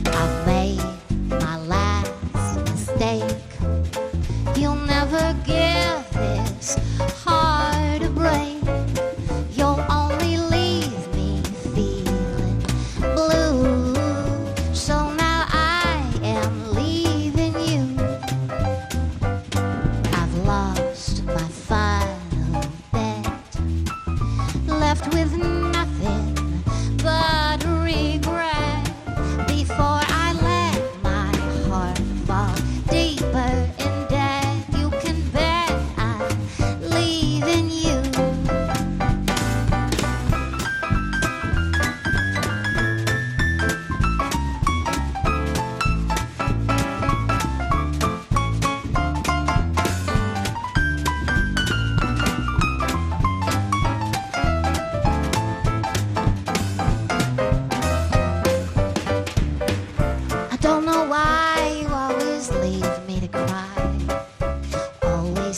I've made my last mistake. You'll never give this heart a break. You'll only leave me feeling blue. So now I am leaving you. I've lost my final bet, left with nothing but regret. Before I let my heart fall deeper in debt, you can bet I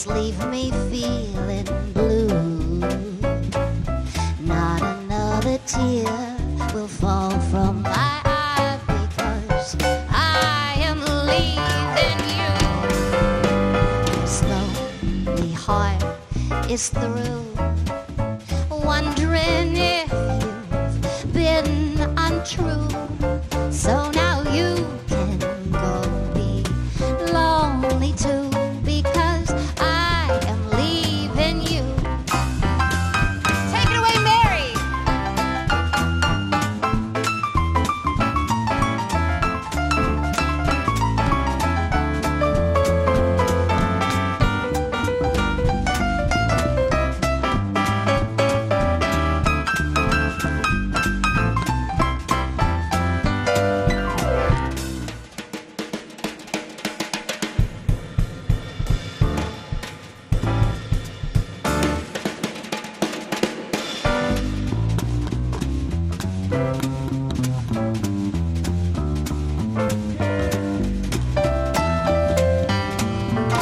just leave me feeling blue. Not another tear will fall from my eye because I am leaving you. Slowly heart is through, wondering if you've been untrue. So now you can go be lonely too, because I am leaving you. Take it away, Mary.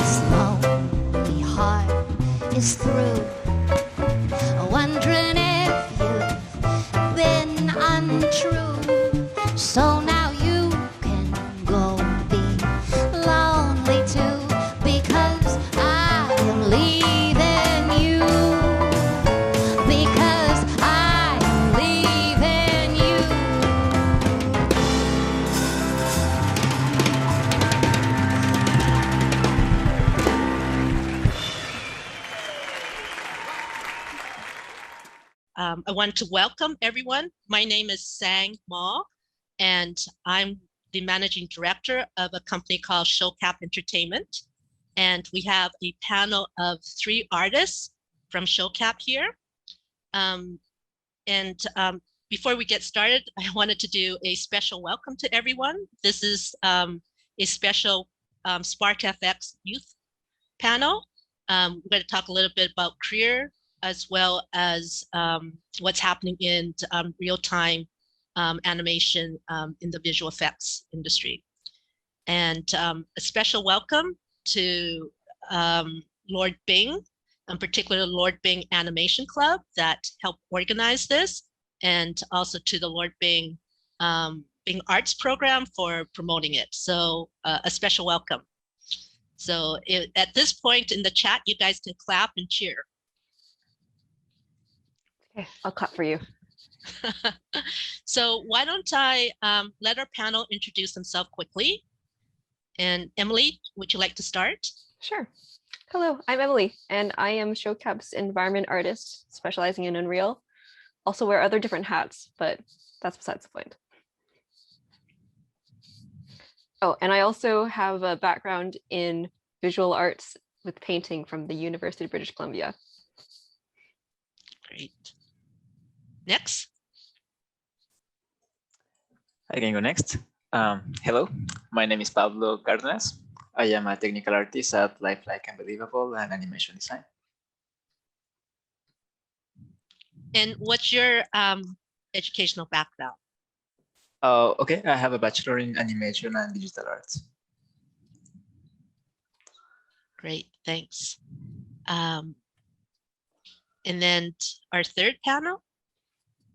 Slowly heart is through, wondering if you've been untrue. So now you can go be lonely too, because I am leaving you. Because I am leaving you. I want to welcome everyone. My name is Sang Ma, and I'm the managing director of a company called Shocap Entertainment. And we have a panel of 3 artists from Shocap here. Before we get started, I wanted to do a special welcome to everyone. This is a special Spark FX youth panel. We're going to talk a little bit about career, as well as what's happening in real-time animation in the visual effects industry. And a special welcome to Lord Bing, in particular Lord Bing Animation Club that helped organize this, and also to the Lord Bing Bing Arts Program for promoting it. So a special welcome. So at this point in the chat, you guys can clap and cheer. Okay, I'll clap for you. So why don't I let our panel introduce themselves quickly. And Emily, would you like to start? Sure. Hello, I'm Emily, and I am Shocap's environment artist, specializing in Unreal. Also wear other different hats, but that's besides the point. Oh, and I also have a background in visual arts with painting from the University of British Columbia. Great. Next. I can go next. Hello, my name is Pablo Cárdenas. I am a technical artist at Lifelike Unbelievable and animation design. And what's your educational background? Okay, I have a bachelor in animation and digital arts. Great, thanks. And then our third panel.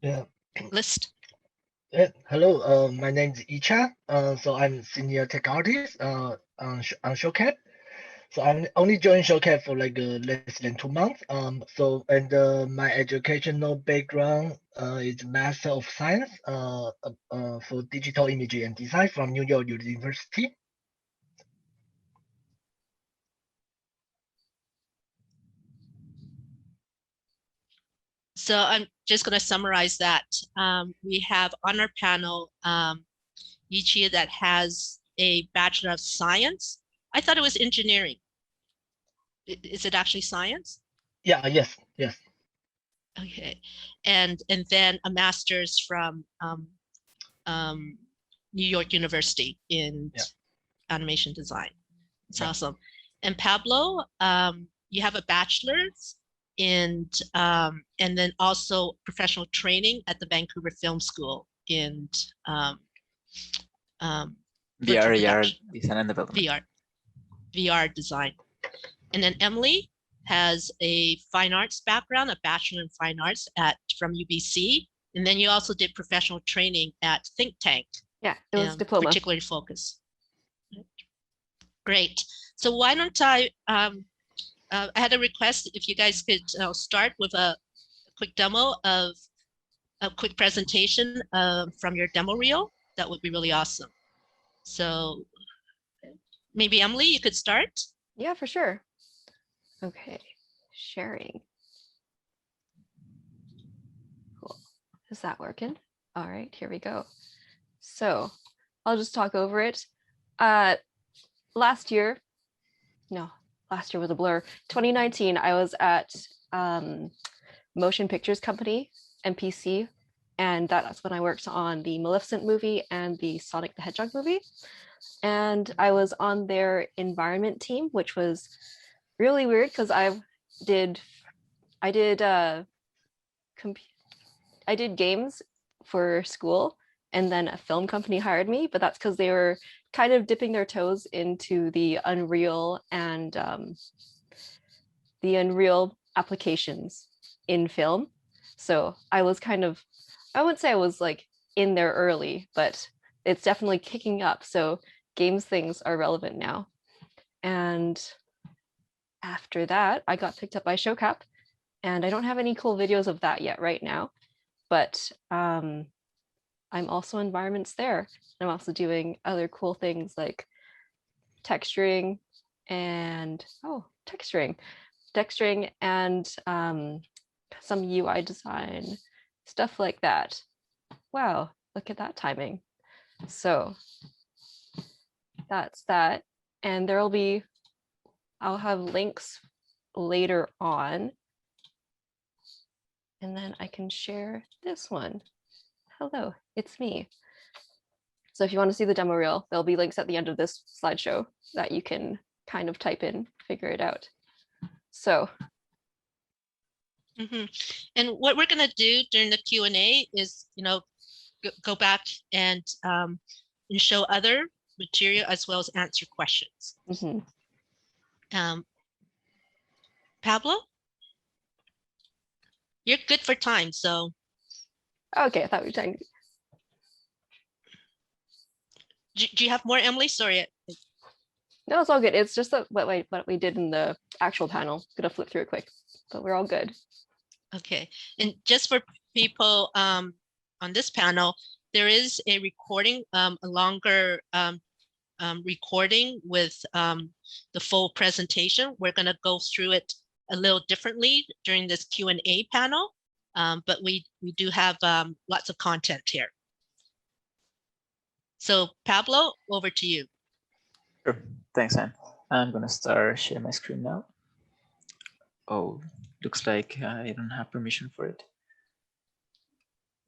Yeah. List. Hello, my name is Icha. So I'm senior tech artist on Shocap. So I'm only joined Shocap for like less than 2 months. My educational background is Master of Science for Digital Imaging and Design from New York University. So I'm just going to summarize that. We have on our panel Yichi that has a Bachelor of Science. I thought it was engineering. Is it actually science? Yeah, yes. Okay, and then a master's from New York University in animation design. It's awesome. And Pablo, you have a bachelor's and then also professional training at the Vancouver Film School in VR design and development. VR design. And then Emily has a fine arts background, a bachelor in fine arts from UBC. And then you also did professional training at Think Tank. Yeah, it was diploma. Particularly focused. Great. So why don't I had a request if you guys could start with a quick demo of a quick presentation from your demo reel. That would be really awesome. So maybe Emily, you could start. Yeah, for sure. Okay, sharing. Cool. Is that working? All right, here we go. So I'll just talk over it. Last year was a blur. 2019, I was at Motion Pictures Company, MPC, and that's when I worked on the Maleficent movie and the Sonic the Hedgehog movie. And I was on their environment team, which was really weird because I did games for school, and then a film company hired me, but that's because they were kind of dipping their toes into the Unreal and the Unreal applications in film. So I was I wouldn't say I was like in there early, but it's definitely kicking up. So games things are relevant now. And after that, I got picked up by Shocap, and I don't have any cool videos of that yet right now, but I'm also environments there. I'm also doing other cool things like texturing and texturing and some UI design, stuff like that. Wow, look at that timing. So that's that. And I'll have links later on. And then I can share this one. Hello, it's me. So if you want to see the demo reel, there'll be links at the end of this slideshow that you can kind of type in, figure it out. So. And what we're going to do during the Q&A is, go back and show other material as well as answer questions. Pablo, you're good for time, so. Okay, I thought we were trying. Do you have more, Emily? Sorry. No, it's all good. It's just what we did in the actual panel. Gonna flip through it quick, but we're all good. Okay, and just for people on this panel, there is a recording, a longer recording with the full presentation. We're gonna go through it a little differently during this Q&A panel, but we do have lots of content here. So Pablo, over to you. Sure. Thanks, Anne. I'm gonna start sharing my screen now. Oh, looks like I don't have permission for it.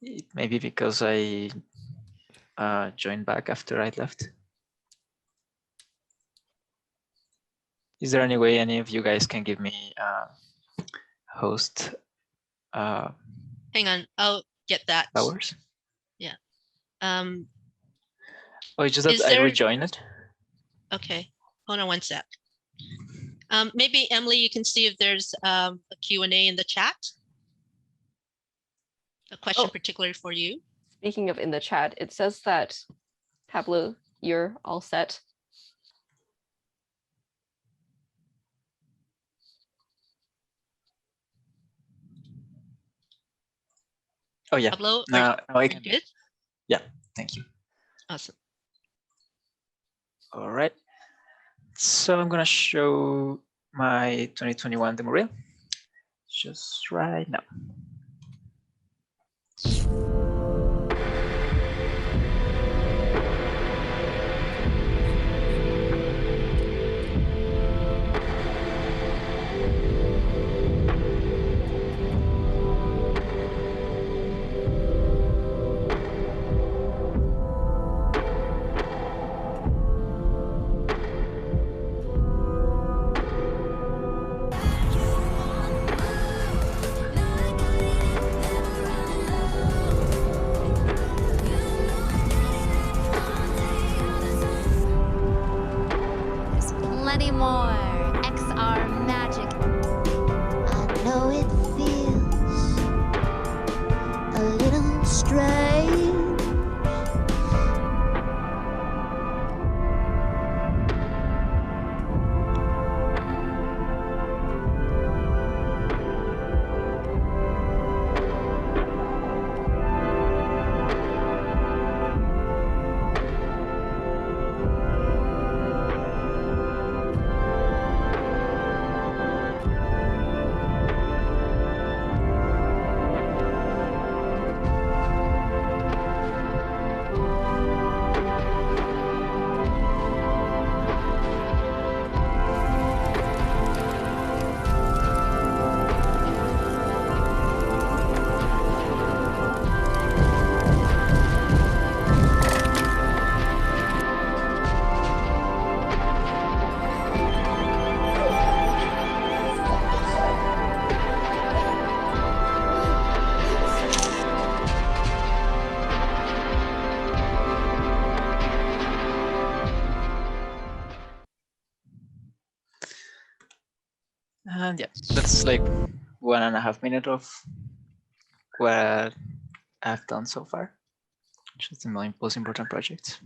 It may be because I joined back after I left. Is there any way any of you guys can give me host? Hang on, I'll get that. Hours? Yeah. Oh, it's just that I rejoined it. Okay, hold on one sec. Maybe Emily, you can see if there's a Q&A in the chat. A question particularly for you. Speaking of in the chat, it says that, Pablo, you're all set. Oh yeah. Pablo, now I can. Good? Yeah, thank you. Awesome. All right. So I'm gonna show my 2021 demo reel just right now. And yeah, that's like 1.5 minutes of what I've done so far, which is the most important project.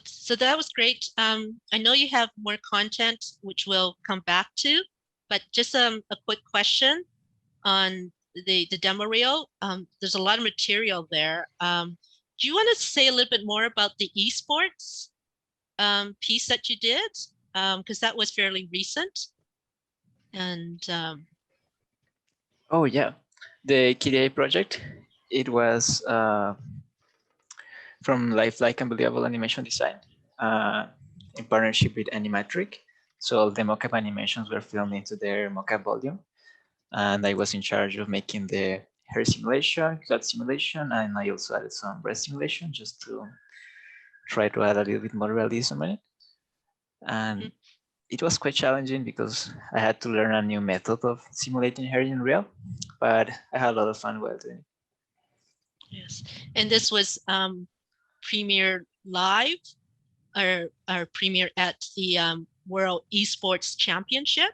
So that was great. I know you have more content, which we'll come back to, but just a quick question on the demo reel. There's a lot of material there. Do you want to say a little bit more about the esports piece that you did? Because that was fairly recent. And oh yeah, the KILOBYTE project, it was from Lifelike and Believable Animation Design in partnership with Animatrix. So all the mocap animations were filmed into their mocap volume. And I was in charge of making the hair simulation, cloud simulation, and I also added some breast simulation just to try to add a little bit more realism in it. And it was quite challenging because I had to learn a new method of simulating hair in real, but I had a lot of fun while doing it. yes, and this was premiere live or premiere at the World Esports Championship,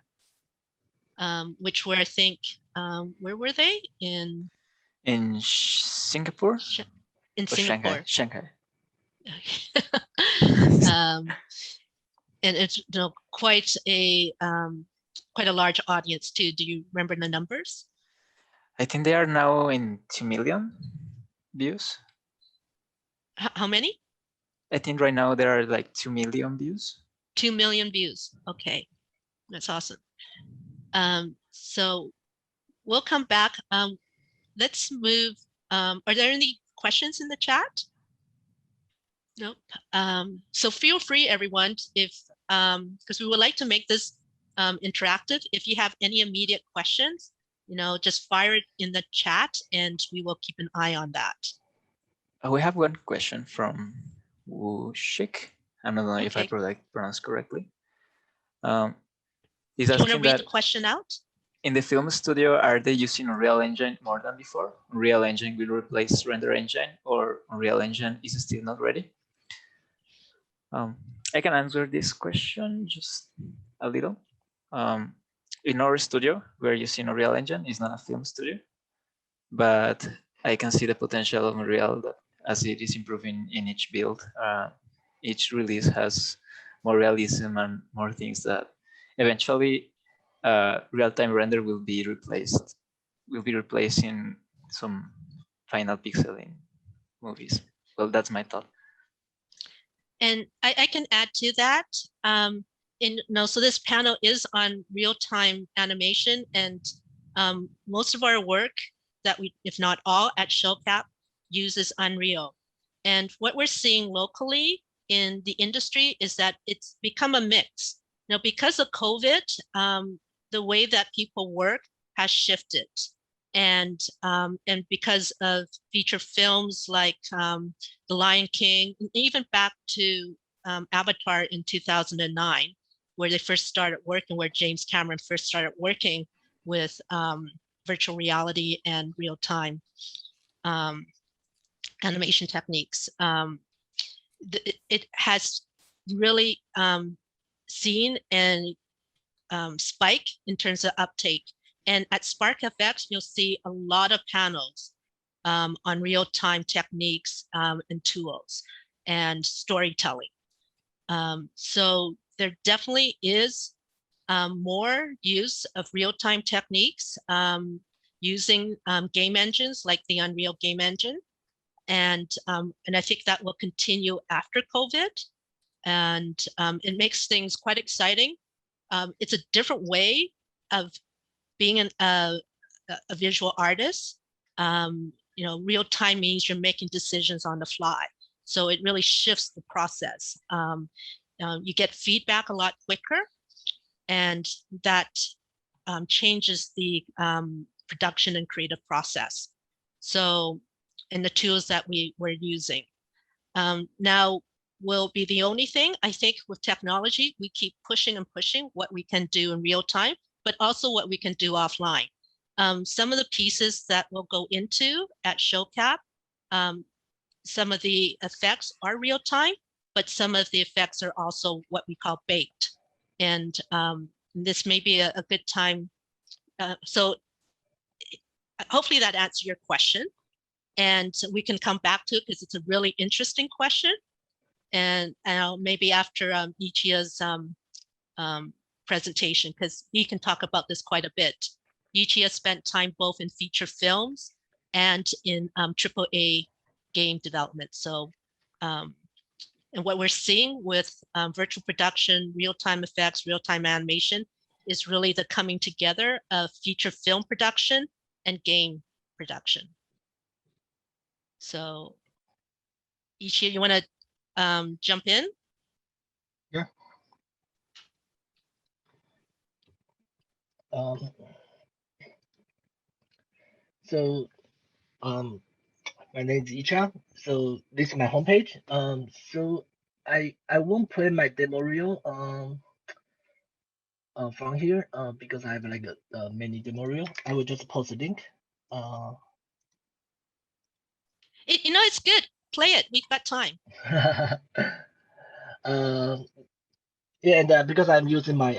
which were, I think, where were they? In Singapore? In or Singapore. Shanghai. And it's quite a large audience too. Do you remember the numbers? I think they are now in 2 million views. How many? I think right now there are like 2 million views. 2 million views. Okay, that's awesome. So we'll come back. Let's move. Are there any questions in the chat? Nope. So feel free, everyone, if because we would like to make this interactive. If you have any immediate questions, just fire it in the chat, and we will keep an eye on that. We have one question from Wushik. I don't know if I pronounced correctly. He's Do you want to asking read that the question out? in the film studio, are they using Unreal Engine more than before? Unreal Engine will replace Render Engine, or Unreal Engine is still not ready? I can answer this question just a little. In our studio, we're using Unreal Engine. It's not a film studio, but I can see the potential of Unreal as it is improving in each build. Each release has more realism and more things that eventually real-time render will be replaced. Will be replacing some final pixel in movies. Well, that's my thought. And I can add to that. So this panel is on real-time animation, and most of our work that we, if not all, at Shocap uses Unreal. And what we're seeing locally in the industry is that it's become a mix. Because of COVID, the way that people work has shifted. And because of feature films like The Lion King, and even back to Avatar in 2009, where they first started working, where James Cameron first started working with virtual reality and real-time animation techniques. It has really seen a spike in terms of uptake. And at SparkFX, you'll see a lot of panels on real-time techniques and tools and storytelling. So there definitely is more use of real-time techniques using game engines like the Unreal Game Engine. And I think that will continue after COVID. And it makes things quite exciting. It's a different way of being a visual artist. Real time means you're making decisions on the fly. So it really shifts the process. You get feedback a lot quicker, and that changes the production and creative process. So, and the tools that we're using. Now will be the only thing, I think, with technology, we keep pushing and pushing what we can do in real time, but also what we can do offline. Some of the pieces that we'll go into at Shocap, some of the effects are real time, but some of the effects are also what we call baked. And this may be a good time. So hopefully that answers your question. And we can come back to it because it's a really interesting question. And maybe after Ichia's presentation, because he can talk about this quite a bit. Ichiya spent time both in feature films and in AAA game development. So, and what we're seeing with virtual production, real-time effects, real-time animation is really the coming together of feature film production and game production. So, Ichiya, you want to jump in? Yeah. So, my name is Icha. So this is my homepage. So I won't play my demo reel from here because I have like a many demo reel. I will just post a link. You know, it's good. Play it. We've got time. Yeah, and because I'm using my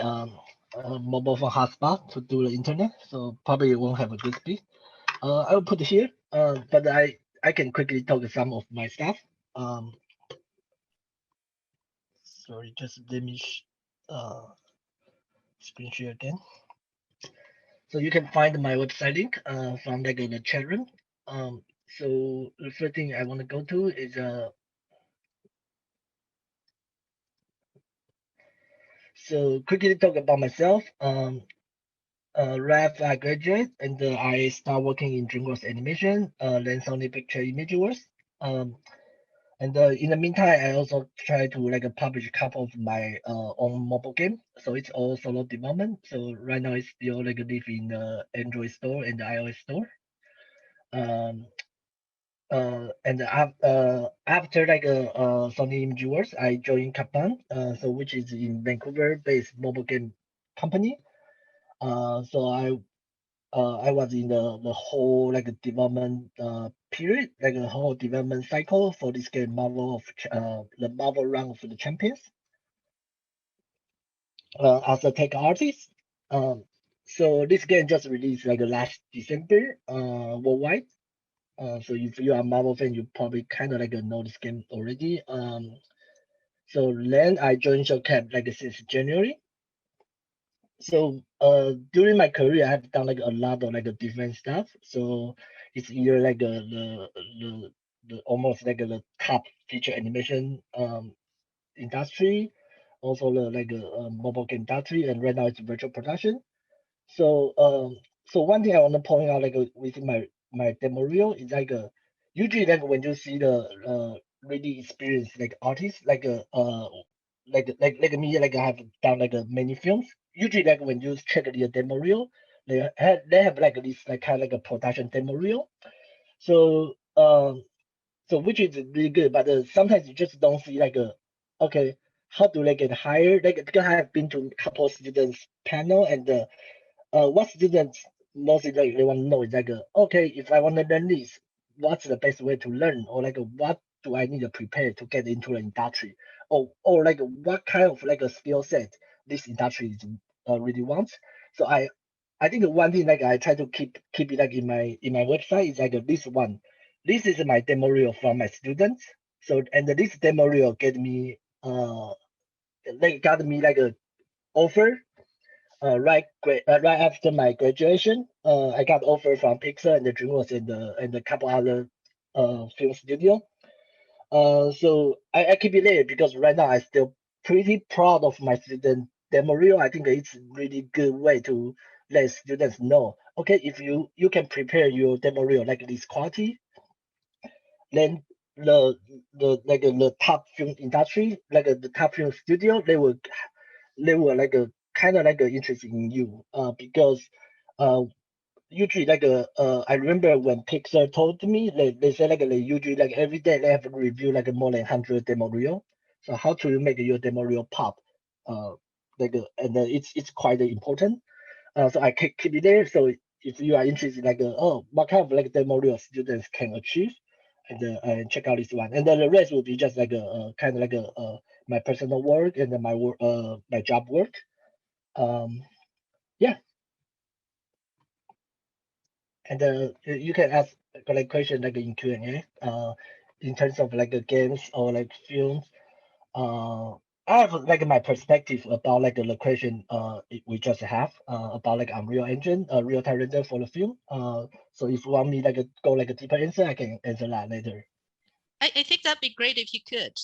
mobile phone hotspot to do the internet, so probably it won't have a good speed. I will put it here, but I can quickly talk some of my stuff. Sorry, just let me screen share again. So you can find my website link from like in the chat room. So the first thing I want to go to is so quickly talk about myself. Raf, I graduate and I start working in DreamWorks Animation, then Sony Picture Imageworks. And in the meantime, I also try to like publish a couple of my own mobile game. So it's all solo development. So right now it's still like live in the Android store and the iOS store. And after like Sony Imageworks, I joined Capilano, so which is in Vancouver-based mobile game company. So I was in the whole like development period, like a whole development cycle for this game, the Marvel Run of the Champions. As a tech artist, so this game just released like last December worldwide. So if you are a Marvel fan, you probably kind of like know this game already. So then I joined Shocap like since January. So during my career, I have done like a lot of like different stuff. So it's either like the almost like the top feature animation industry, also the like mobile game industry, and right now it's virtual production. So so one thing I want to point out like within my demo reel is like usually like when you see the really experienced like artists like like me like I have done like many films. Usually like when you check the demo reel, they have like this like kind of like a production demo reel. So so which is really good, but sometimes you just don't see like okay, how do they get hired? Like because I have been to a couple of students panel and what students mostly like they want to know is like okay, if I want to learn this, what's the best way to learn, or like what do I need to prepare to get into the industry, or like what kind of like a skill set this industry is, really wants. So I think one thing like I try to keep it like in my website is like this one. This is my demo reel from my students. So and this demo reel get me like got me like a offer right after my graduation. I got offer from Pixar and the DreamWorks and a couple other film studio. So I keep it there because right now I still pretty proud of my student demo reel. I think it's really good way to let students know. Okay, if you can prepare your demo reel like this quality, then the top film industry, like the top film studio, they will like a kind of like a interest in you because usually like I remember when Pixar told me they said like they usually like every day they have to review like more than 100 demo reel. So how to make your demo reel pop and it's quite important. So I keep it there. So if you are interested like oh what kind of like demo reel students can achieve, and check out this one. And then the rest will be just like a kind of like a my personal work and then my work my job work. Yeah. And you can ask like question like in Q&A in terms of like the games or like films. I have like my perspective about like the question we just have about like Unreal Engine, real-time render for the film. So if you want me like go like a deeper answer, I can answer that later. I think that'd be great if you could.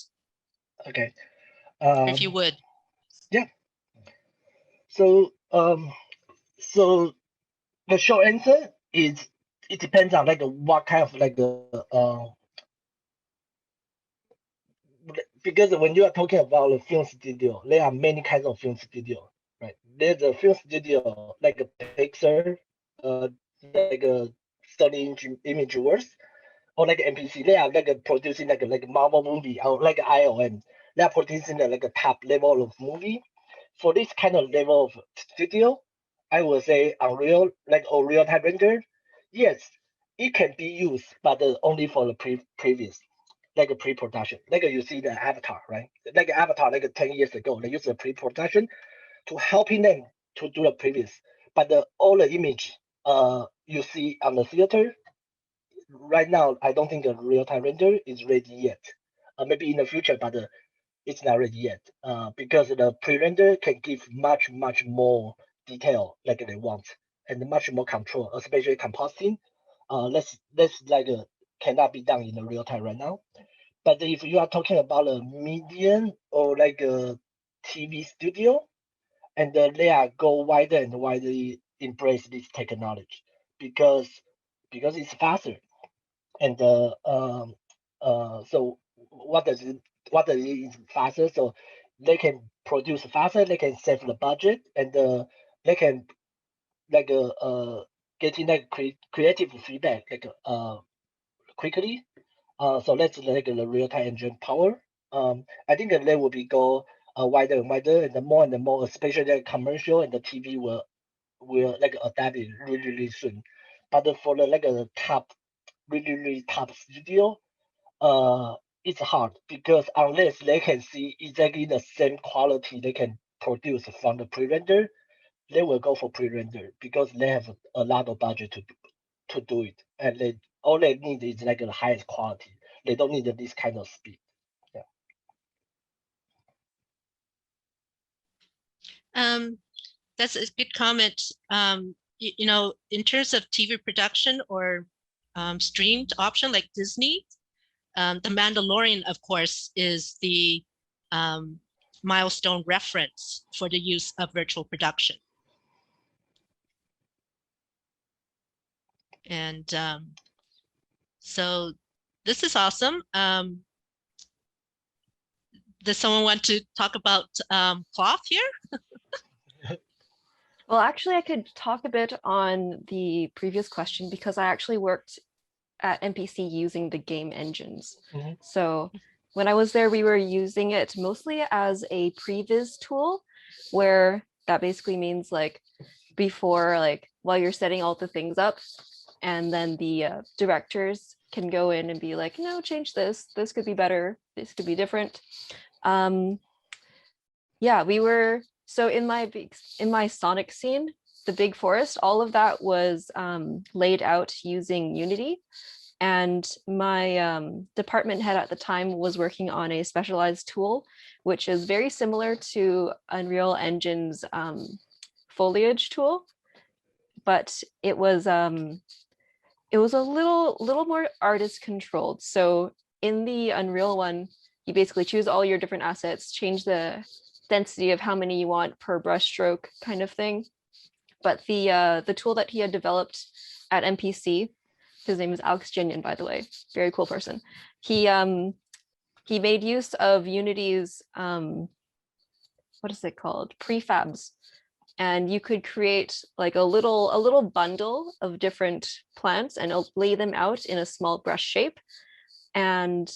Okay. If you would. Yeah. So so the short answer is it depends on like what kind of like because when you are talking about a film studio, there are many kinds of film studio, right? There's a film studio like a Pixar, like a Sony Imageworks, or like MPC. They are like producing like Marvel movie or like IOM. They are producing like a top level of movie. For this kind of level of studio, I would say Unreal, like a real-time render, yes, it can be used, but only for the previous, like a pre-production. Like you see the Avatar, right? Like Avatar, like 10 years ago, they used the pre-production to helping them to do the previous. But all the image you see on the theater, right now, I don't think the real-time render is ready yet. Maybe in the future, but it's not ready yet because the pre-render can give much more detail like they want and much more control, especially compositing. That's like cannot be done in the real time right now. But if you are talking about a medium or like a TV studio, and they are go wider and wider embrace this technology because it's faster. And so what does it is faster? So they can produce faster, they can save the budget, and they can like getting like creative feedback like quickly. So that's like the real time engine power. I think that they will be go wider and wider, and the more, especially like commercial and the TV will like adapt it really soon. But for the like a top really top studio, it's hard because unless they can see exactly the same quality they can produce from the pre-render, they will go for pre-render because they have a lot of budget to do it, and they all they need is like the highest quality. They don't need this kind of speed. Yeah. That's a good comment. You know, in terms of TV production or streamed option like Disney, The Mandalorian, of course, is the milestone reference for the use of virtual production. And so this is awesome. Does someone want to talk about cloth here? Well, actually, I could talk a bit on the previous question because I actually worked at MPC using the game engines. Mhm. So when I was there, we were using it mostly as a previs tool, where that basically means like before, like while you're setting all the things up, and then the directors can go in and be like, no, change this. This could be better. This could be different. Yeah, we were, so in my Sonic scene, the big forest, all of that was laid out using Unity. And my department head at the time was working on a specialized tool, which is very similar to Unreal Engine's foliage tool, but it was a little more artist controlled. So in the Unreal one, you basically choose all your different assets, change the density of how many you want per brush stroke kind of thing. But the tool that he had developed at MPC, his name is Alex Genion, by the way, very cool person. He made use of Unity's what is it called, prefabs, and you could create like a little bundle of different plants and lay them out in a small brush shape and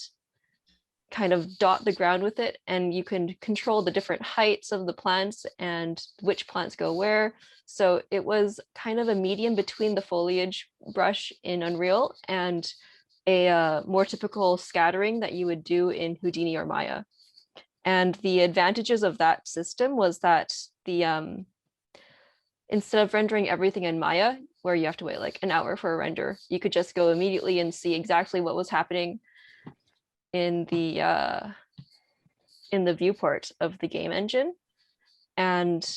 kind of dot the ground with it, and you can control the different heights of the plants and which plants go where. So it was kind of a medium between the foliage brush in Unreal and a more typical scattering that you would do in Houdini or Maya. And the advantages of that system was that the instead of rendering everything in Maya, where you have to wait like an hour for a render, you could just go immediately and see exactly what was happening in the viewport of the game engine. And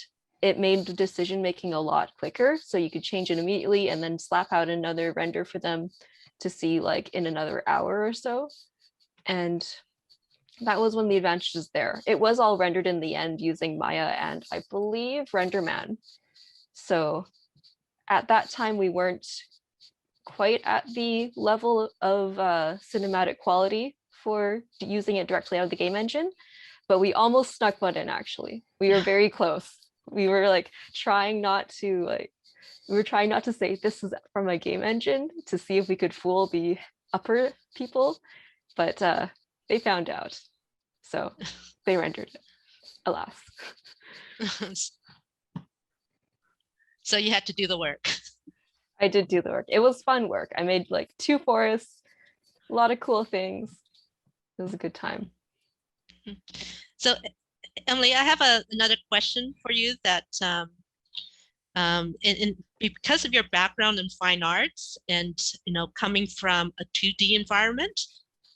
it made the decision making a lot quicker. So you could change it immediately and then slap out another render for them to see like in another hour or so. And that was when the advantage was there. It was all rendered in the end using Maya and I believe RenderMan. So at that time, we weren't quite at the level of cinematic quality for using it directly out of the game engine, but we almost snuck one in actually. We were very close. We were like trying not to say this is from a game engine to see if we could fool the upper people, but they found out. So they rendered it, alas. So you had to do the work. I did do the work. It was fun work. I made like 2 forests, a lot of cool things. It was a good time. So Emily, I have another question for you that because of your background in fine arts and, coming from a 2D environment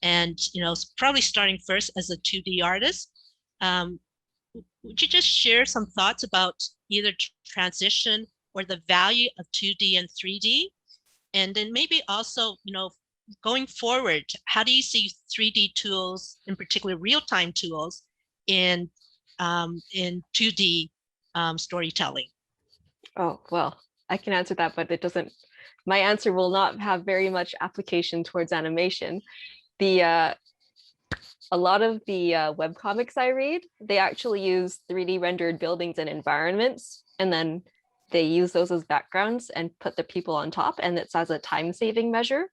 and, probably starting first as a 2D artist, would you just share some thoughts about either transition or the value of 2D and 3D? And then maybe also, going forward, how do you see 3D tools, in particular real-time tools, in 2D storytelling? Oh, well, I can answer that, but it doesn't, my answer will not have very much application towards animation. A lot of the webcomics I read, they actually use 3D rendered buildings and environments, and then they use those as backgrounds and put the people on top, and it's as a time-saving measure.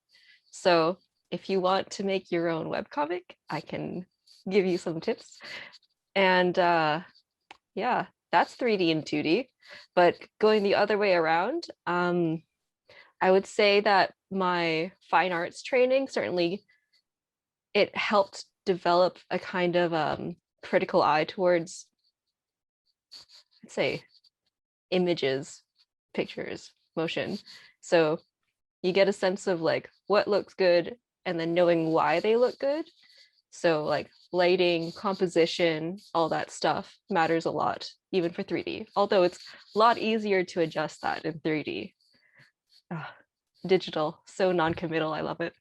So if you want to make your own webcomic, I can give you some tips. And yeah, that's 3D and 2D. But going the other way around, I would say that my fine arts training, certainly it helped develop a kind of critical eye towards, I'd say, images, pictures, motion. So you get a sense of like what looks good and then knowing why they look good. So like lighting, composition, all that stuff matters a lot, even for 3D, although it's a lot easier to adjust that in 3D. Digital, so non-committal, I love it.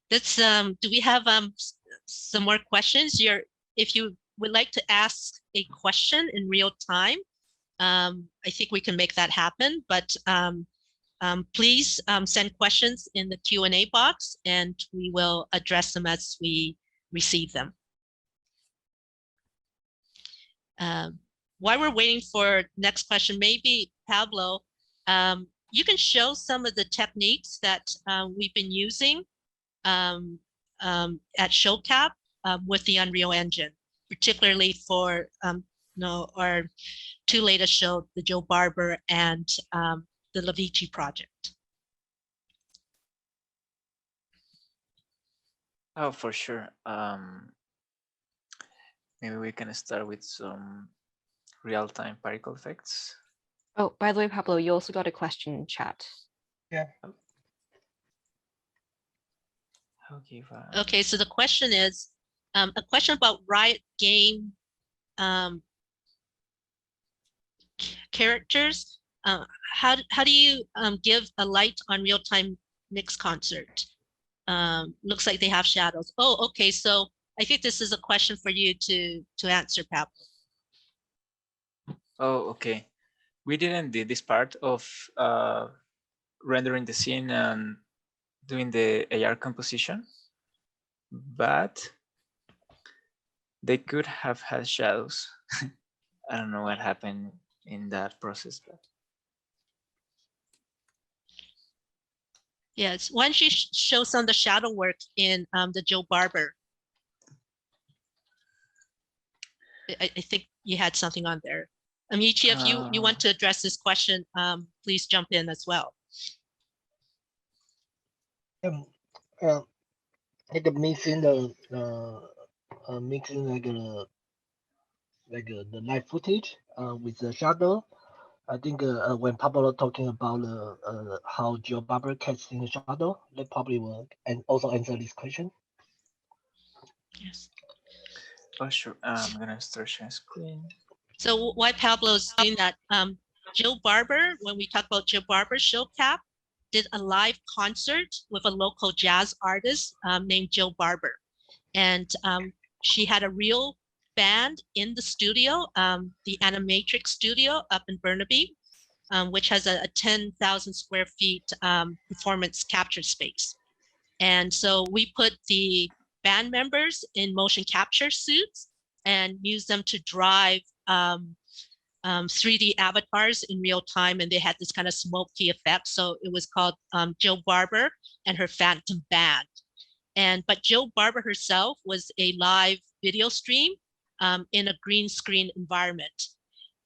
Do we have some more questions? If you would like to ask a question in real time, I think we can make that happen, but please send questions in the Q&A box and we will address them as we receive them. While we're waiting for next question, maybe Pablo, you can show some of the techniques that we've been using at Shocap with the Unreal Engine, particularly for our 2 latest shows, the Joe Barber and the Lavici project. Oh, for sure. Maybe we can start with some real-time particle effects. Oh, by the way, Pablo, you also got a question in chat. Yeah. Okay, fine. Okay, so the question is a question about Riot game characters. How do you give a light on real-time mix concert? Looks like they have shadows. Oh, okay. So I think this is a question for you to answer, Pablo. Oh, okay. We didn't do this part of rendering the scene and doing the AR composition, but they could have had shadows. I don't know what happened in that process, but yes, why don't you show some of the shadow work in the Joe Barber? I think you had something on there. Amici, if you want to address this question, please jump in as well. Like mixing mixing the live footage with the shadow. I think when Pablo talking about how Joe Barber casting the shadow, that probably will and also answer this question. Yes. Oh, sure. I'm gonna start sharing screen. So why Pablo's doing that? Joe Barber, when we talk about Joe Barber, Shocap did a live concert with a local jazz artist named Joe Barber, and she had a real band in the studio, the Animatrix studio up in Burnaby, which has a 10,000 square feet performance capture space. And so we put the band members in motion capture suits and used them to drive 3D avatars in real time, and they had this kind of smoky effect. So it was called Joe Barber and her Phantom Band. But Joe Barber herself was a live video stream in a green screen environment.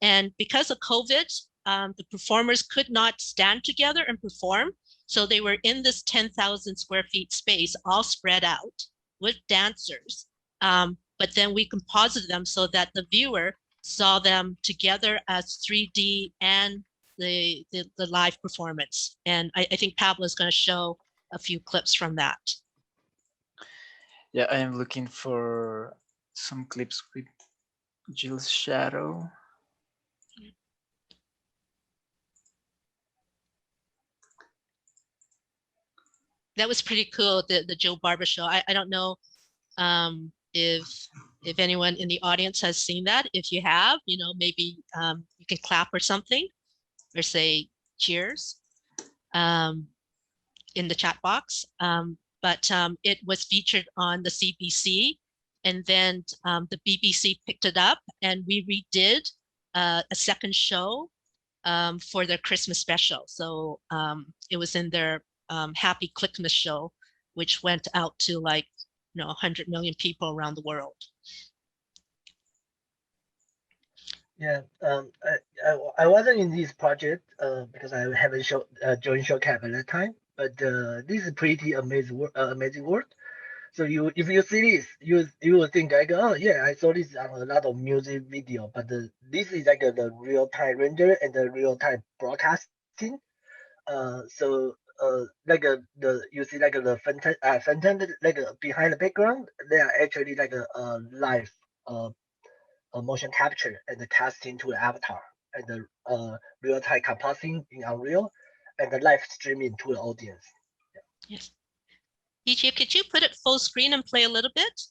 And because of COVID, the performers could not stand together and perform. So they were in this 10,000 square feet space, all spread out with dancers. But then we composited them so that the viewer saw them together as 3D and the live performance. And I think Pablo is going to show a few clips from that. Yeah, I am looking for some clips with Jill's shadow. That was pretty cool, the Joe Barber show. I don't know if anyone in the audience has seen that. If you have, maybe you can clap or something or say cheers in the chat box. But it was featured on the CBC, and then the BBC picked it up, and we redid a second show for their Christmas special. So it was in their Happy Clickmas show, which went out to 100 million people around the world. Yeah, I wasn't in this project because I haven't joined Showcap at that time. But this is pretty amazing work. So if you see this, you will think like, oh yeah, I saw this on a lot of music video, but this is like the real time render and the real time broadcasting. So like you see like the fountain like behind the background, they are actually like a live a motion capture and the casting to the avatar and the real time compositing in Unreal and the live streaming to the audience. Yes. Ichi, could you put it full screen and play a little bit?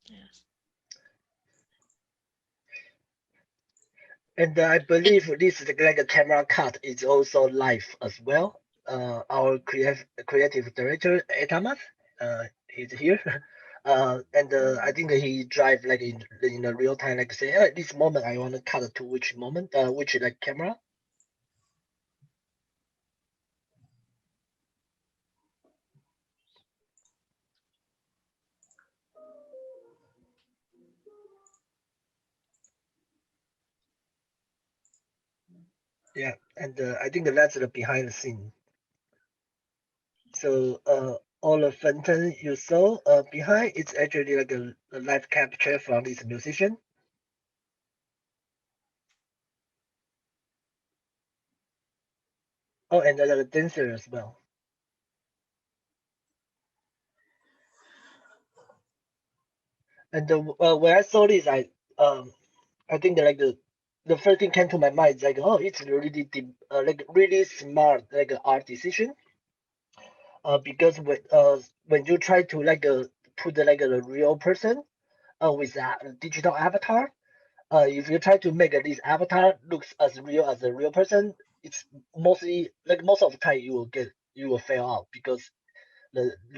Yes. And I believe this is like a camera cut is also live as well. Our creative director Etamas, he's here, and I think he drive like in a real time, like say, this moment I want to cut to which moment, which like camera. Yeah, and I think that's the behind the scene. So all the fountain you saw behind, it's actually like a live capture from this musician. Oh, and the dancer as well. And when I saw this, I think that, like the first thing came to my mind is like, oh, it's really deep, like really smart like art decision. Because when you try to like put like a real person with a digital avatar, if you try to make this avatar looks as real as a real person, it's mostly like most of the time you will fail out because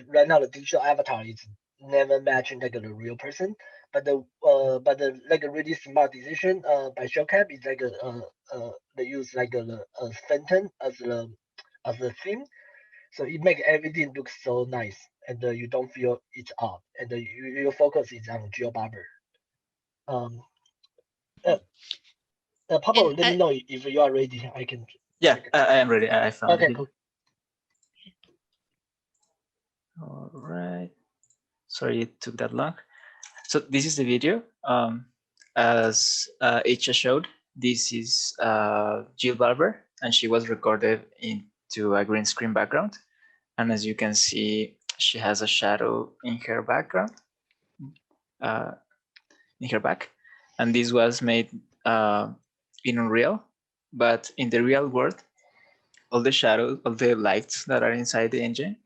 right now the digital avatar is never matching like the real person. But the like a really smart decision by Showcap is like they use like a phantom as the theme, so it makes everything look so nice. and you don't feel it's off, and your focus is on GeoBarber. Pablo, And let me know if you are ready. I can. Yeah, I am ready. I found Okay, it. cool. All right. Sorry it took that long. So this is the video. As Isha showed, this is Jill Barber, and she was recorded into a green screen background. And as you can see, she has a shadow in her background, in her back. And this was made in Unreal, but in the real world, all the shadows, all the lights that are inside the engine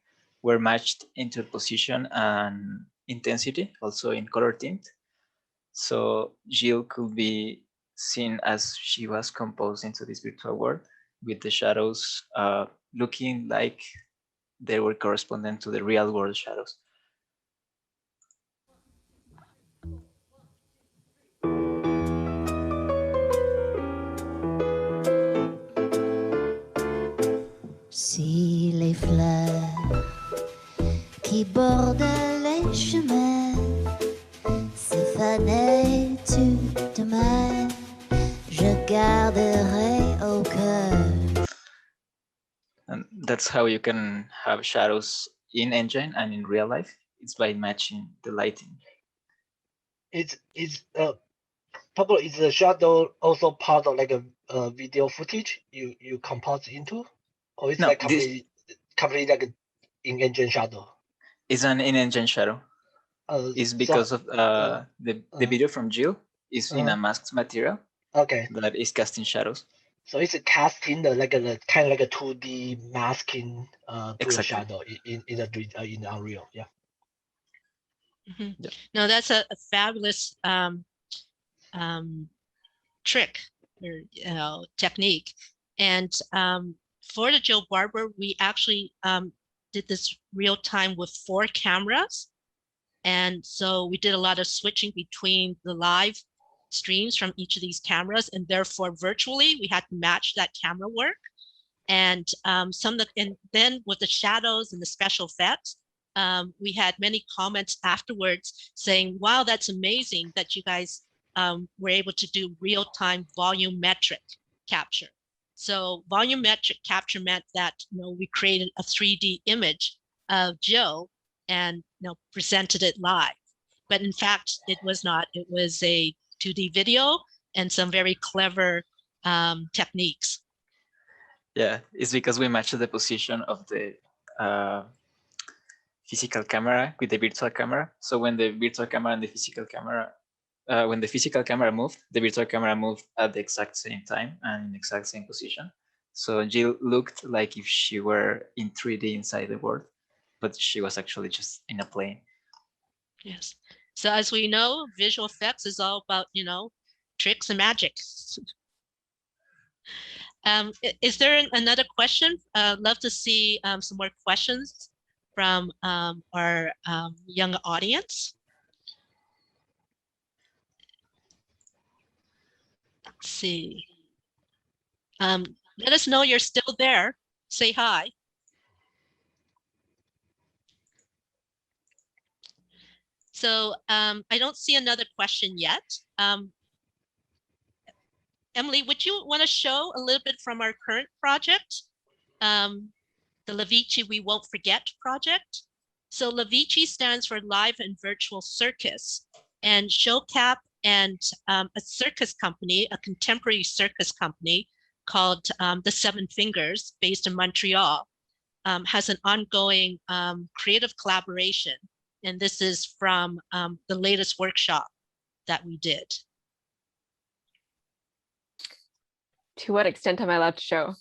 were matched into position and intensity, also in color tint. So Jill could be seen as she was composed into this virtual world with the shadows looking like they were correspondent to the real world shadows. Si les fleurs qui bordent les chemins se fanaient tout demain, je garderai au cœur. And that's how you can have shadows in engine and in real life. It's by matching the lighting. It's Pablo, is the shadow also part of like a video footage you compose into, or it's No, like this completely like an in-engine shadow? is an in-engine shadow. It's because of the video from Jill is in a masked material. Okay. That is casting shadows. So it's a casting the like a kind of like a 2D masking to Exactly. the shadow in Unreal. Yeah. Mhm. Yeah. No, that's a fabulous trick or technique. And for the Joe Barber, we actually did this real time with 4 cameras. And so we did a lot of switching between the live streams from each of these cameras, and therefore virtually we had to match that camera work. And and then with the shadows and the special effects, we had many comments afterwards saying, wow, that's amazing that you guys were able to do real-time volumetric capture. So volumetric capture meant that we created a 3D image of Joe and presented it live. But in fact, it was not. It was a 2D video and some very clever techniques. Yeah, it's because we matched the position of the physical camera with the virtual camera. So when the virtual camera and the physical camera, when the physical camera moved, the virtual camera moved at the exact same time and in the exact same position. So Jill looked like if she were in 3D inside the world, but she was actually just in a plane. Yes. So as we know, visual effects is all about, tricks and magic. Is there another question? Love to see some more questions from our young audience. Let's see. Let us know you're still there. Say hi. So I don't see another question yet. Emily, would you want to show a little bit from our current project, the Lavici We Won't Forget project? So Lavici stands for Live and Virtual Circus, and Shocap and a circus company, a contemporary circus company called the Seven Fingers, based in Montreal, has an ongoing creative collaboration. And this is from the latest workshop that we did. To what extent am I allowed to show?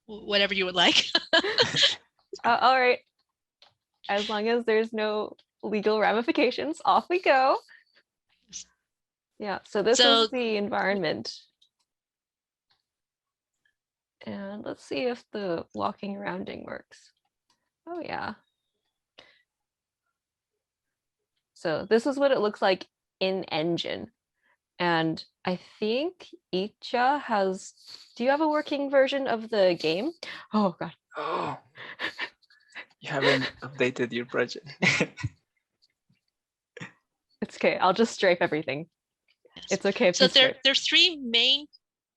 Whatever you would like. All right. As long as there's no legal ramifications, off we go. Yeah, so this is the environment. And let's see if the walking arounding works. Oh yeah. So this is what it looks like in engine. And I think Icha has, do you have a working version of the game? Oh God. Oh, you haven't updated your project. It's okay. I'll just strafe everything. Yes. It's okay if So you strafe. there's three main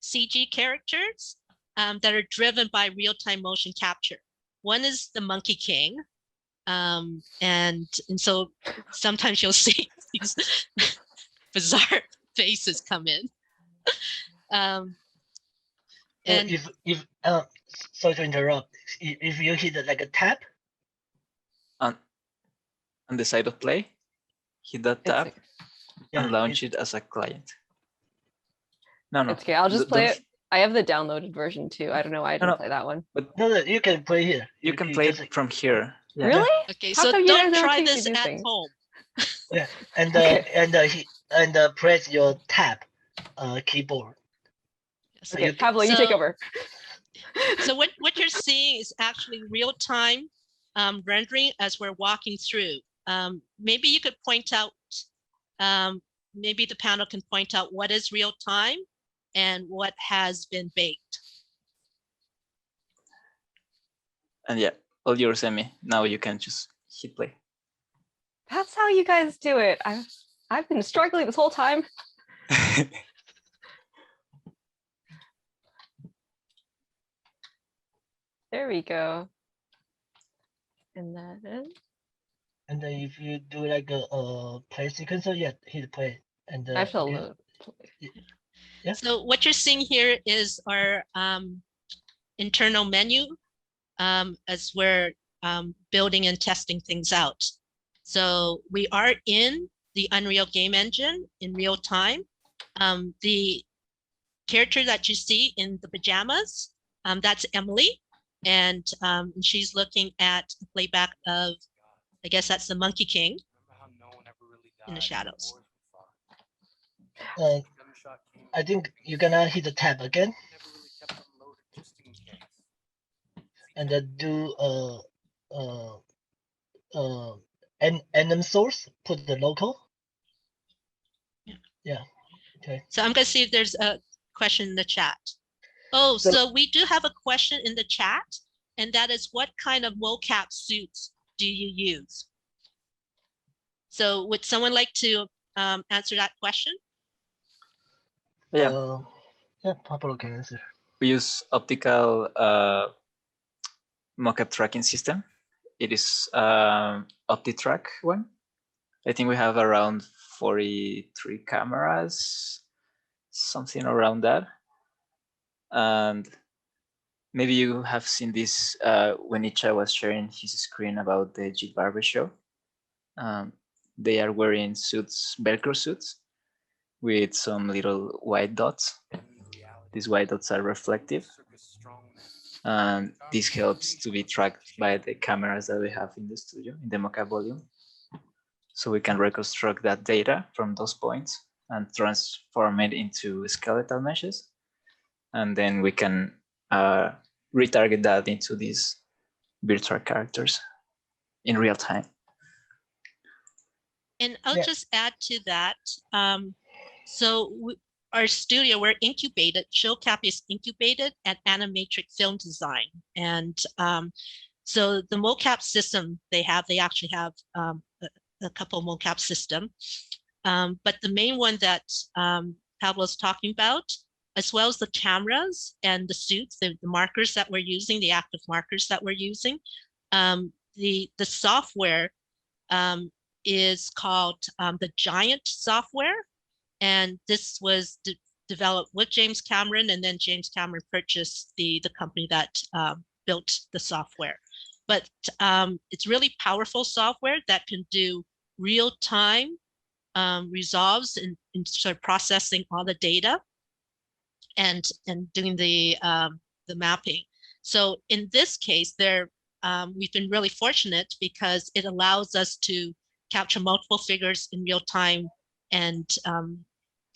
CG characters that are driven by real-time motion capture. One is the Monkey King. And so sometimes you'll see these bizarre faces come in. And if sorry to interrupt. If you hit like a tab, on the side of play, hit that tab It's, and launch it as a client. No, it's okay. I'll just play don't- it. I have the downloaded version too. I don't know why I didn't play that one. But no, you can play here. you can play just, it from here. Yeah. Really? okay, How so come you guys don't never try teach me this these at things? home. Yeah, and Okay. press your tab keyboard. Yes. Okay, Pablo, you take So- over. So what you're seeing is actually real-time rendering as we're walking through. Maybe you could point out, maybe the panel can point out what is real-time and what has been baked. And yeah, all yours, Emmy. Now you can just hit play. That's how you guys do it. I've been struggling this whole time. There we go. And then And then if you do like a play sequencer, yeah, hit play. And I have to again, load. Yeah. So what you're seeing here is our internal menu as we're building and testing things out. So we are in the Unreal Game Engine in real time. The character that you see in the pajamas, that's Emily. And she's looking at the playback of, I guess that's the Monkey King in the shadows. I think you're gonna hit the tab again. And then do enum source, put the local. Yeah. Okay. So I'm gonna see if there's a question in the chat. Oh, so we do have a question in the chat, and that is, what kind of mocap suits do you use? So would someone like to answer that question? Yeah. Yeah, Pablo can answer. We use optical mocap tracking system. It is OptiTrack one. I think we have around 43 cameras, something around that. And maybe you have seen this when Icha was sharing his screen about the Jill Barber show. They are wearing suits, Velcro suits, with some little white dots. These white dots are reflective. And this helps to be tracked by the cameras that we have in the studio, in the mocap volume. So we can reconstruct that data from those points and transform it into skeletal meshes. And then we can retarget that into these virtual characters in real time. And I'll just add to that. Our studio, we're incubated, Shocap is incubated at Animatrix Film Design. And so the mocap system they actually have a couple mocap system. But the main one that Pablo's talking about, as well as the cameras and the suits, the markers that we're using, the active markers that we're using, the software is called the Giant software. And this was developed with James Cameron, and then James Cameron purchased the company that built the software. But it's really powerful software that can do real-time resolves in sort of processing all the data and doing the mapping. So in this case, we've been really fortunate because it allows us to capture multiple figures in real time and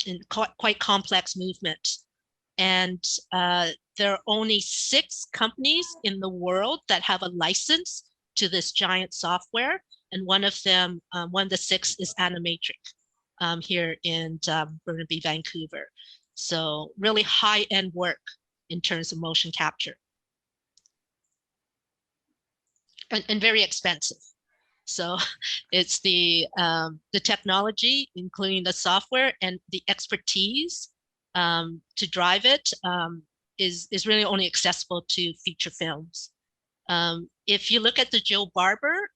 in quite complex movement. And there are only 6 companies in the world that have a license to this Giant software. And one of them, one of the 6 is Animatrix. here in Burnaby, Vancouver. So really high-end work in terms of motion capture, and very expensive. So it's the technology, including the software and the expertise to drive it, is really only accessible to feature films. If you look at the Joe Barber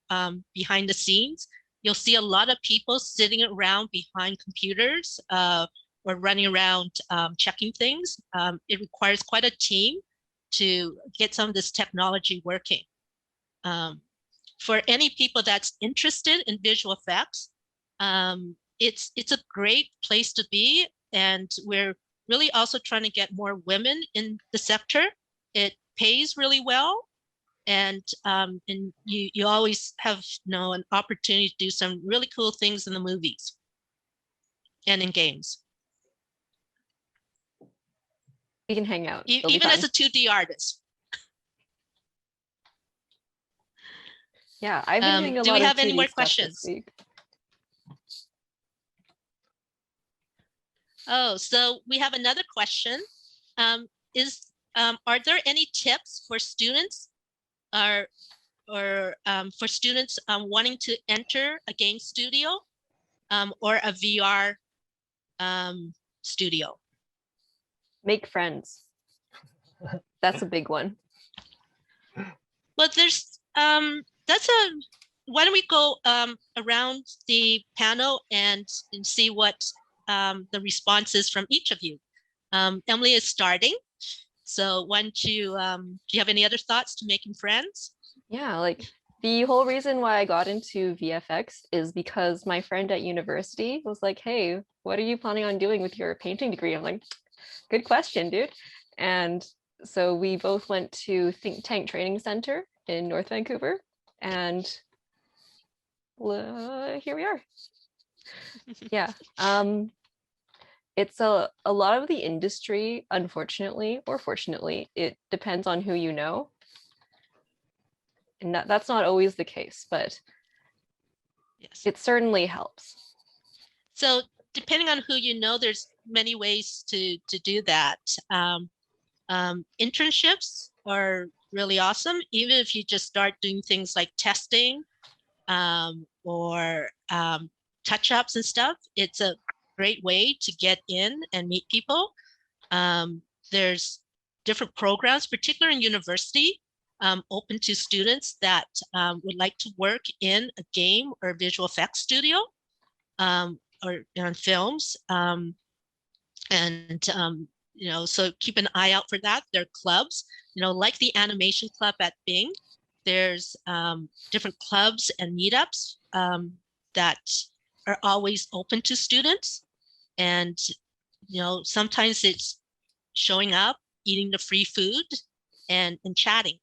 behind the scenes, you'll see a lot of people sitting around behind computers or running around checking things. It requires quite a team to get some of this technology working. For any people that's interested in visual effects, it's a great place to be. And we're really also trying to get more women in the sector. It pays really well. And you always have an opportunity to do some really cool things in the movies and in games. We can hang out. It'll be Even fun. as a 2D artist. Yeah, I've been doing a do lot we of have any 2D more stuff questions? this week. Oh, so we have another question. Are there any tips for students or for students wanting to enter a game studio or a VR studio? Make friends. That's a big one. Well, there's why don't we go around the panel and see what the responses from each of you. Emily is starting. So why don't you, do you have any other thoughts to making friends? Yeah, like the whole reason why I got into VFX is because my friend at university was like, hey, what are you planning on doing with your painting degree? I'm like, good question, dude. And so we both went to Think Tank Training Center in North Vancouver, and here we are. Yeah. It's a lot of the industry, unfortunately or fortunately, it depends on who you know. And that's not always the case, but yes, it certainly helps. So depending on who you know, there's many ways to do that. Internships are really awesome, even if you just start doing things like testing or touch-ups and stuff. It's a great way to get in and meet people. There's different programs, particularly in university, open to students that would like to work in a game or visual effects studio or on films. So keep an eye out for that. There are clubs, like the animation club at Bing. There's different clubs and meetups that are always open to students. And, sometimes it's showing up, eating the free food and chatting.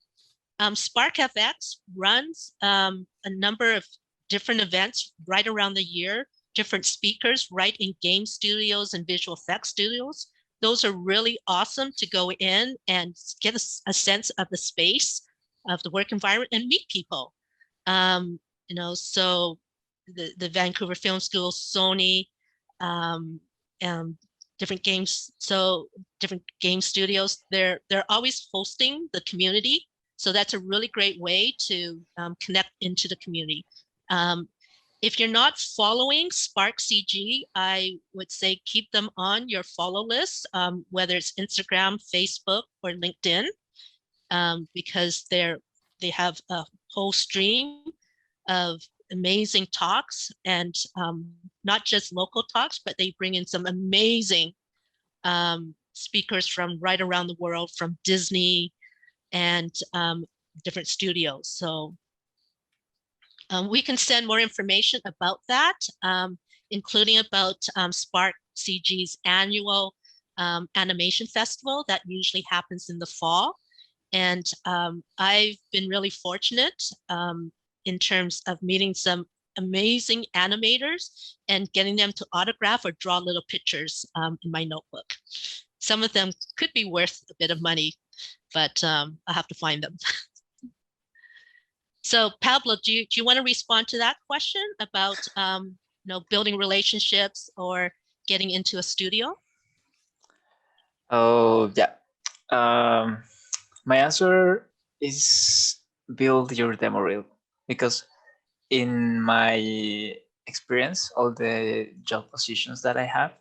Spark FX runs a number of different events right around the year, different speakers right in game studios and visual effects studios. Those are really awesome to go in and get a sense of the space of the work environment and meet people. So the Vancouver Film School, Sony, different games, so different game studios, they're always hosting the community. So that's a really great way to connect into the community. If you're not following Spark CG, I would say keep them on your follow list, whether it's Instagram, Facebook, or LinkedIn, because they have a whole stream of amazing talks, and not just local talks, but they bring in some amazing speakers from right around the world, from Disney and different studios. So we can send more information about that, including about Spark CG's annual animation festival that usually happens in the fall. And I've been really fortunate in terms of meeting some amazing animators and getting them to autograph or draw little pictures in my notebook. Some of them could be worth a bit of money, but I have to find them. So Pablo, do you want to respond to that question about building relationships or getting into a studio? Oh, yeah. My answer is build your demo reel, because in my experience, all the job positions that I have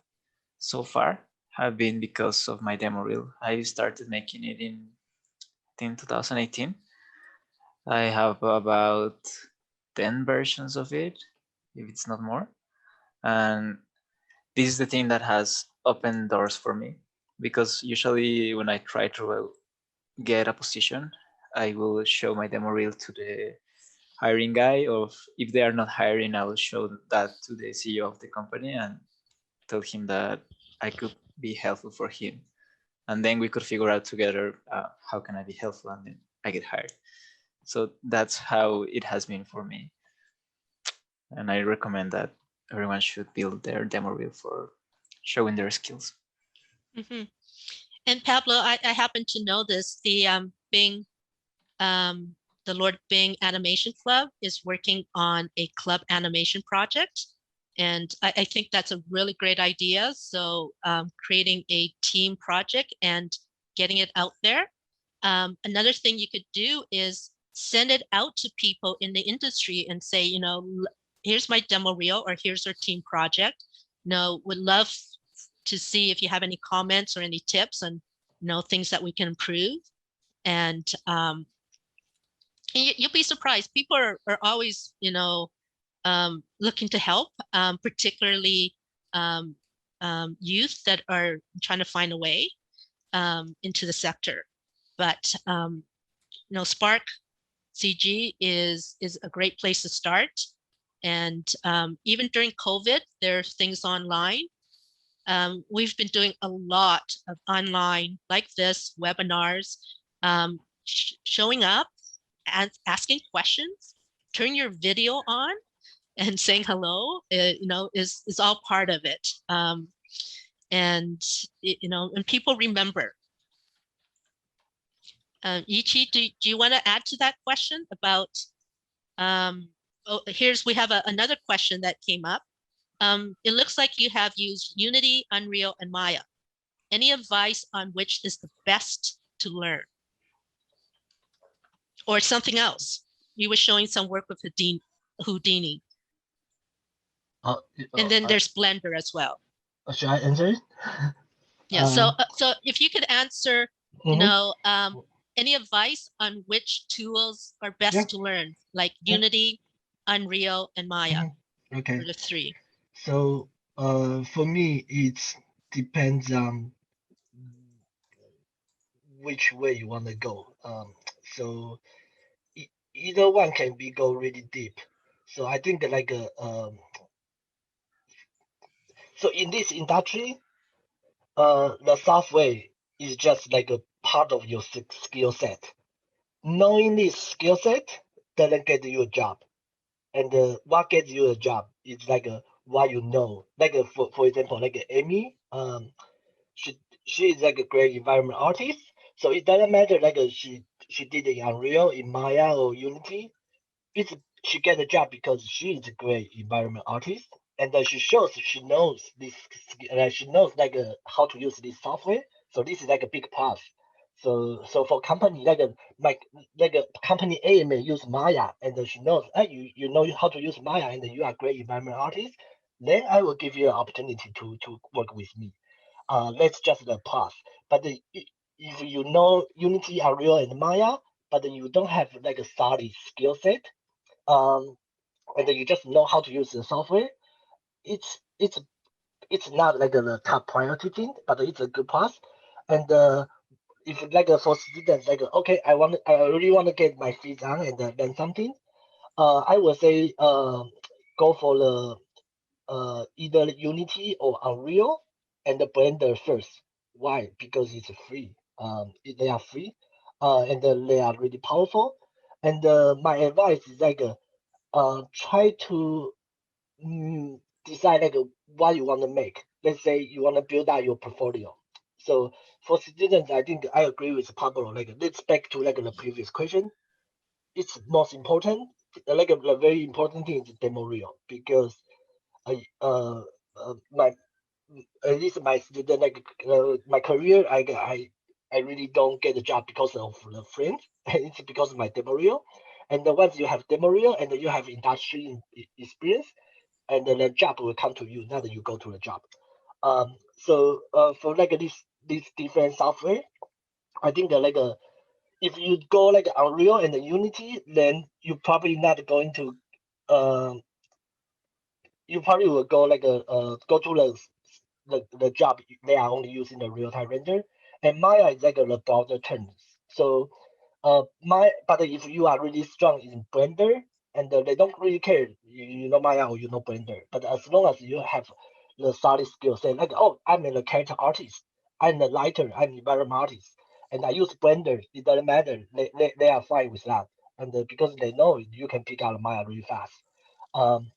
so far have been because of my demo reel. I started making it in 2018. I have about 10 versions of it, if it's not more. And this is the thing that has opened doors for me, because usually when I try to get a position, I will show my demo reel to the hiring guy, or if they are not hiring, I will show that to the CEO of the company and tell him that I could be helpful for him. And then we could figure out together how can I be helpful, and then I get hired. So that's how it has been for me. And I recommend that everyone should build their demo reel for showing their skills. Mm-hmm. And Pablo, I happen to know this. The Bing, the Lord Bing Animation Club is working on a club animation project. And I think that's a really great idea. So creating a team project and getting it out there. Another thing you could do is send it out to people in the industry and say, here's my demo reel, or here's our team project. Would love to see if you have any comments or any tips on, things that we can improve. And you'll be surprised. People are always, looking to help, particularly youth that are trying to find a way into the sector. But Spark CG is a great place to start. And even during COVID, there are things online. We've been doing a lot of online like this webinars, showing up and asking questions, turn your video on and saying hello, is all part of it. And people remember. Ichi, do you want to add to that question about, we have another question that came up. It looks like you have used Unity, Unreal, and Maya. Any advice on which is the best to learn? Or something else? You were showing some work with Houdini. And then there's Blender as well. Should I answer it? Yeah, so if you could answer, any advice on which tools are best to learn, like Unity, Unreal, and Maya, Okay. for the three. So for me, it depends on which way you want to go. So either one can be go really deep. So I think like so in this industry, the software is just like a part of your skill set. Knowing this skill set doesn't get you a job, and what gets you a job is like what you know. Like for example, like Amy, she is like a great environment artist. So it doesn't matter like she did it in Unreal, in Maya or Unity. She get a job because she is a great environment artist, and she knows this, she knows like how to use this software. So this is like a big plus. So for company like a company A may use Maya, and she knows you know how to use Maya, and you are a great environment artist. Then I will give you an opportunity to work with me. That's just the plus. But if you know Unity, Unreal, and Maya, but you don't have like a solid skill set, and you just know how to use the software, it's not like the top priority thing, but it's a good plus. And if like for students, like okay, I really want to get my feet on and learn something. I would say go for the either Unity or Unreal and the Blender first. Why? Because it's free. They are free, and they are really powerful. And my advice is like try to decide like what you want to make. Let's say you want to build out your portfolio. So for students, I think I agree with Pablo. Like let's back to like the previous question. It's most important. Like a very important thing is demo reel, because my at least my student my career, I really don't get a job because of the friends. It's because of my demo reel. And then once you have demo reel and then you have industry experience, and then the job will come to you, not that you go to the job. So for like this different software, I think that if you go like Unreal and the Unity, then you probably not going to um you probably will go go to the job they are only using the real time render, and Maya is like the browser terms. So but if you are really strong in Blender and they don't really care you know Maya or you know Blender, but as long as you have the solid skill set, like oh I'm a character artist, I'm a writer, I'm an environment artist, and I use Blender, it doesn't matter. They are fine with that, and because they know you can pick out Maya really fast. Um,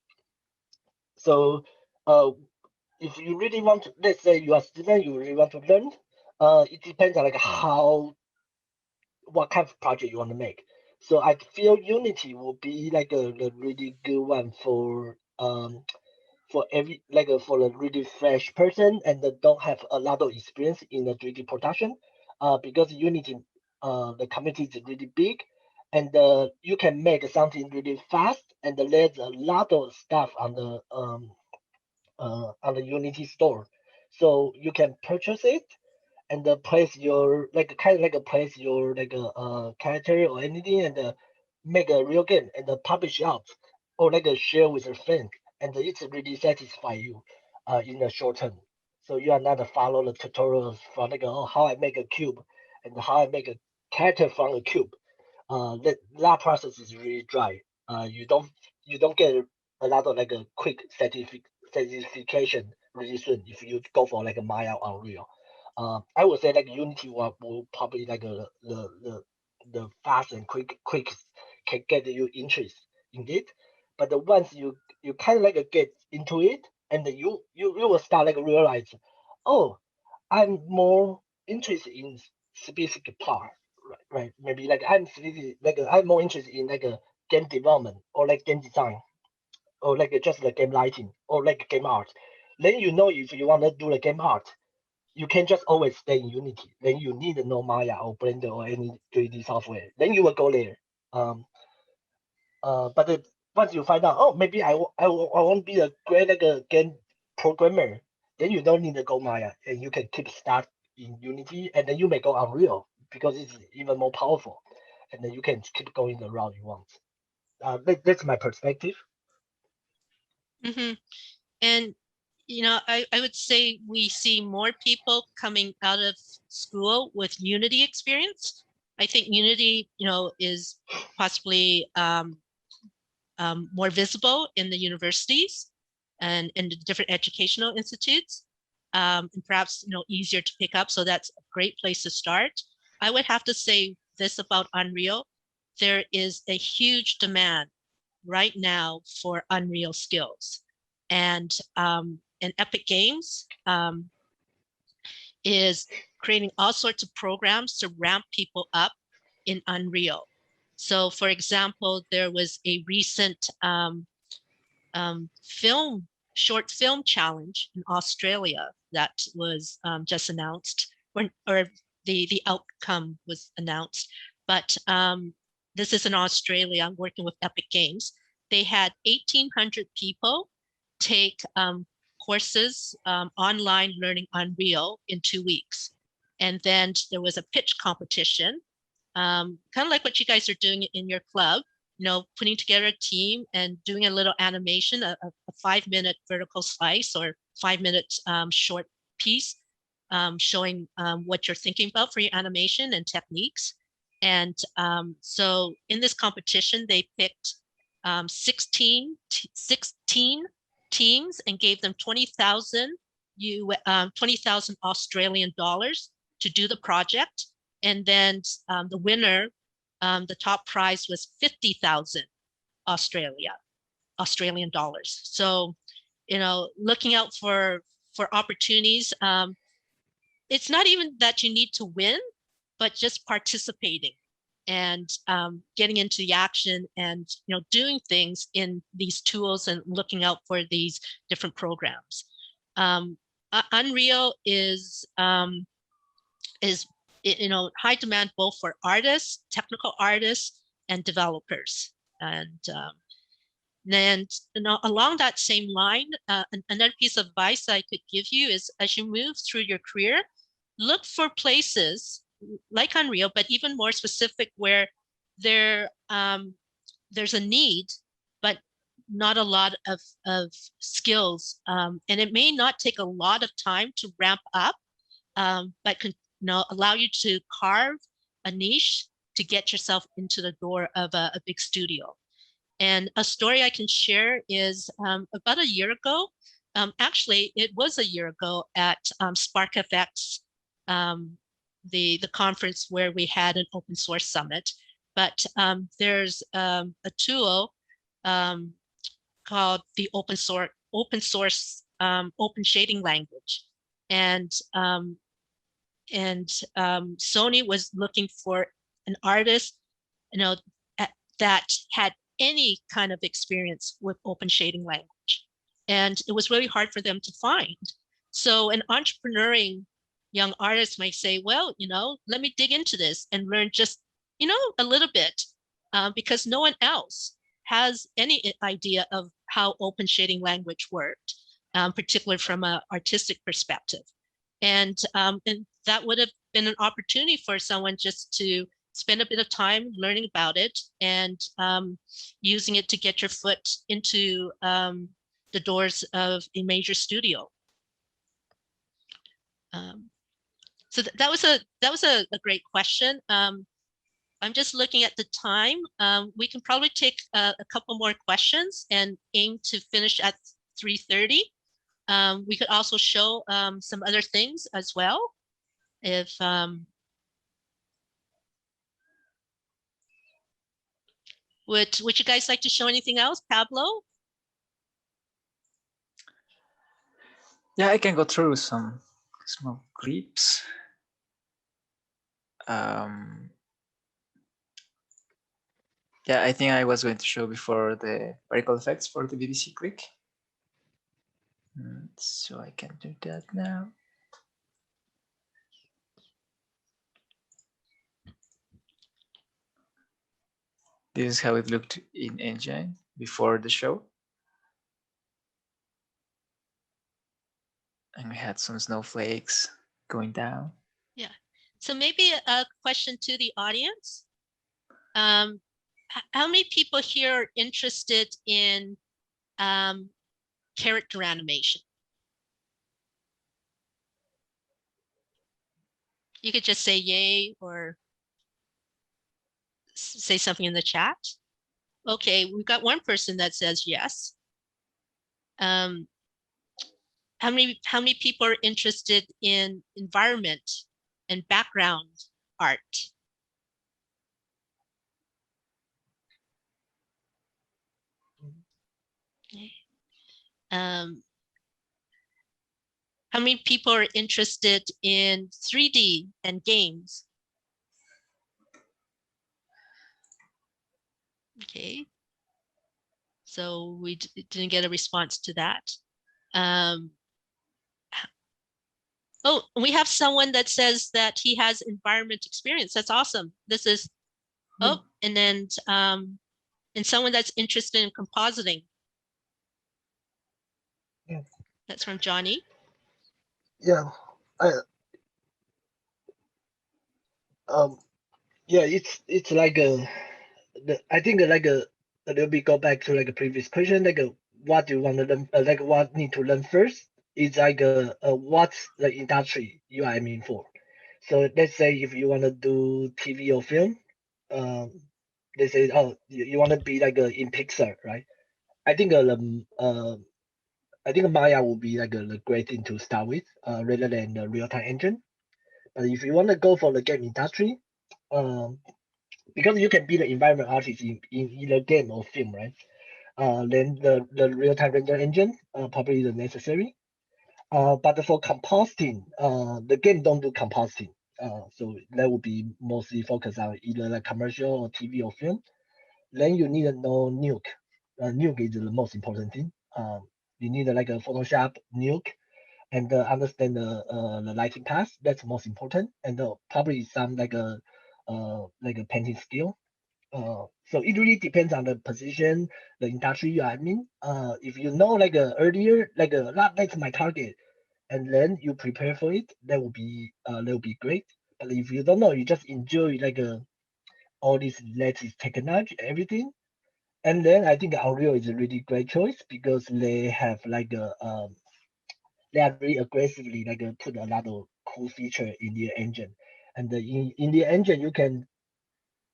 so uh, if you really want to, let's say you are a student, you really want to learn, it depends on like what kind of project you want to make. So I feel Unity will be like a really good one for every for a really fresh person and that don't have a lot of experience in the 3D production, because Unity the community is really big, and you can make something really fast, and there's a lot of stuff on the Unity store, so you can purchase it and place your kind of like a place your character or anything, and make a real game and publish out, or share with a friend, and it's really satisfy you in the short term. So you are not follow the tutorials for oh how I make a cube and how I make a character from a cube. That process is really dry. You don't get a lot of a quick certification really soon if you go for a Maya or Unreal. I would say Unity will probably the fast and quick can get you interest in it, but once you kind of get into it, and then you will start realize, oh, I'm more interested in specific part, right? Maybe I'm more interested in a game development or game design or just game lighting or game art. Then you know if you want to do the game art, you can just always stay in Unity. Then you need no Maya or Blender or any 3D software. Then you will go there. Um, but once you find out, oh, maybe I want to be a great game programmer, then you don't need to go Maya, and you can keep start in Unity, and then you may go Unreal because it's even more powerful, and then you can keep going the route you want. That's my perspective. Hmm. And I would say we see more people coming out of school with Unity experience. I think Unity, is possibly more visible in the universities and in the different educational institutes, and perhaps easier to pick up. So that's a great place to start. I would have to say this about Unreal: there is a huge demand right now for Unreal skills, and Epic Games is creating all sorts of programs to ramp people up in Unreal. So, for example, there was a recent short film challenge in Australia that was just announced, or the outcome was announced. But this is in Australia, working with Epic Games. They had 1,800 people take courses online learning Unreal in 2 weeks. And then there was a pitch competition, kind of like what you guys are doing in your club, putting together a team and doing a little animation, a 5-minute vertical slice or 5-minute short piece, showing what you're thinking about for your animation and techniques. And so in this competition, they picked 16 teams and gave them 20,000 Australian dollars to do the project. And then the winner, the top prize was 50,000 Australian dollars. So, looking out for opportunities. It's not even that you need to win, but just participating. and getting into the action and doing things in these tools and looking out for these different programs. Unreal is high demand both for artists, technical artists, and developers. And then along that same line, another piece of advice I could give you is, as you move through your career, look for places like Unreal, but even more specific, where there's a need, but not a lot of skills. And it may not take a lot of time to ramp up, but can allow you to carve a niche to get yourself into the door of a big studio. And a story I can share is about a year ago. Actually, it was a year ago at SparkFX, the conference where we had an open source summit. But there's a tool called the open source open shading language, and Sony was looking for an artist, that had any kind of experience with open shading language, and it was really hard for them to find. So an entrepreneuring young artist might say, well, let me dig into this and learn just, a little bit, because no one else has any idea of how open shading language worked, particularly from an artistic perspective. And that would have been an opportunity for someone just to spend a bit of time learning about it and using it to get your foot into the doors of a major studio. So that was a great question. I'm just looking at the time. We can probably take a couple more questions and aim to finish at 3:30. We could also show some other things as well. If would you guys like to show anything else, Pablo? Yeah, I can go through some small clips. Yeah, I think I was going to show before the particle effects for the BBC click. So I can do that now. This is how it looked in Engine before the show. And we had some snowflakes going down. Yeah. So maybe a question to the audience. How many people here are interested in character animation? You could just say yay or say something in the chat. Okay, we've got one person that says yes. How many people are interested in environment and background art? Okay. How many people are interested in 3D and games? Okay. So we didn't get a response to that. Oh, we have someone that says that he has environment experience. That's awesome. This is, oh, and then and someone that's interested in compositing. Yeah. That's from Johnny. Yeah, yeah, it's like I think like a little bit go back to like a previous question, like what do you want to learn, like what need to learn first is like what's the industry you are aiming for. So let's say if you want to do TV or film, they say, oh, you want to be like in Pixar, right? I think I think Maya will be like a great thing to start with, rather than the real-time engine. But if you want to go for the game industry, because you can be the environment artist in either game or film, right? Then the real-time render engine probably is necessary. But for compositing, the game don't do compositing. So that would be mostly focused on either like commercial or TV or film. Then you need to know nuke. Nuke is the most important thing. You need like a Photoshop nuke and understand the lighting path. That's most important. And probably some like a painting skill. So it really depends on the position, the industry you are in. If you know like earlier, like that's my target, and then you prepare for it, that will be great. But if you don't know, you just enjoy like all this latest technology, everything. And then I think Unreal is a really great choice because they have like they are very aggressively like put a lot of cool feature in their engine, and in the engine you can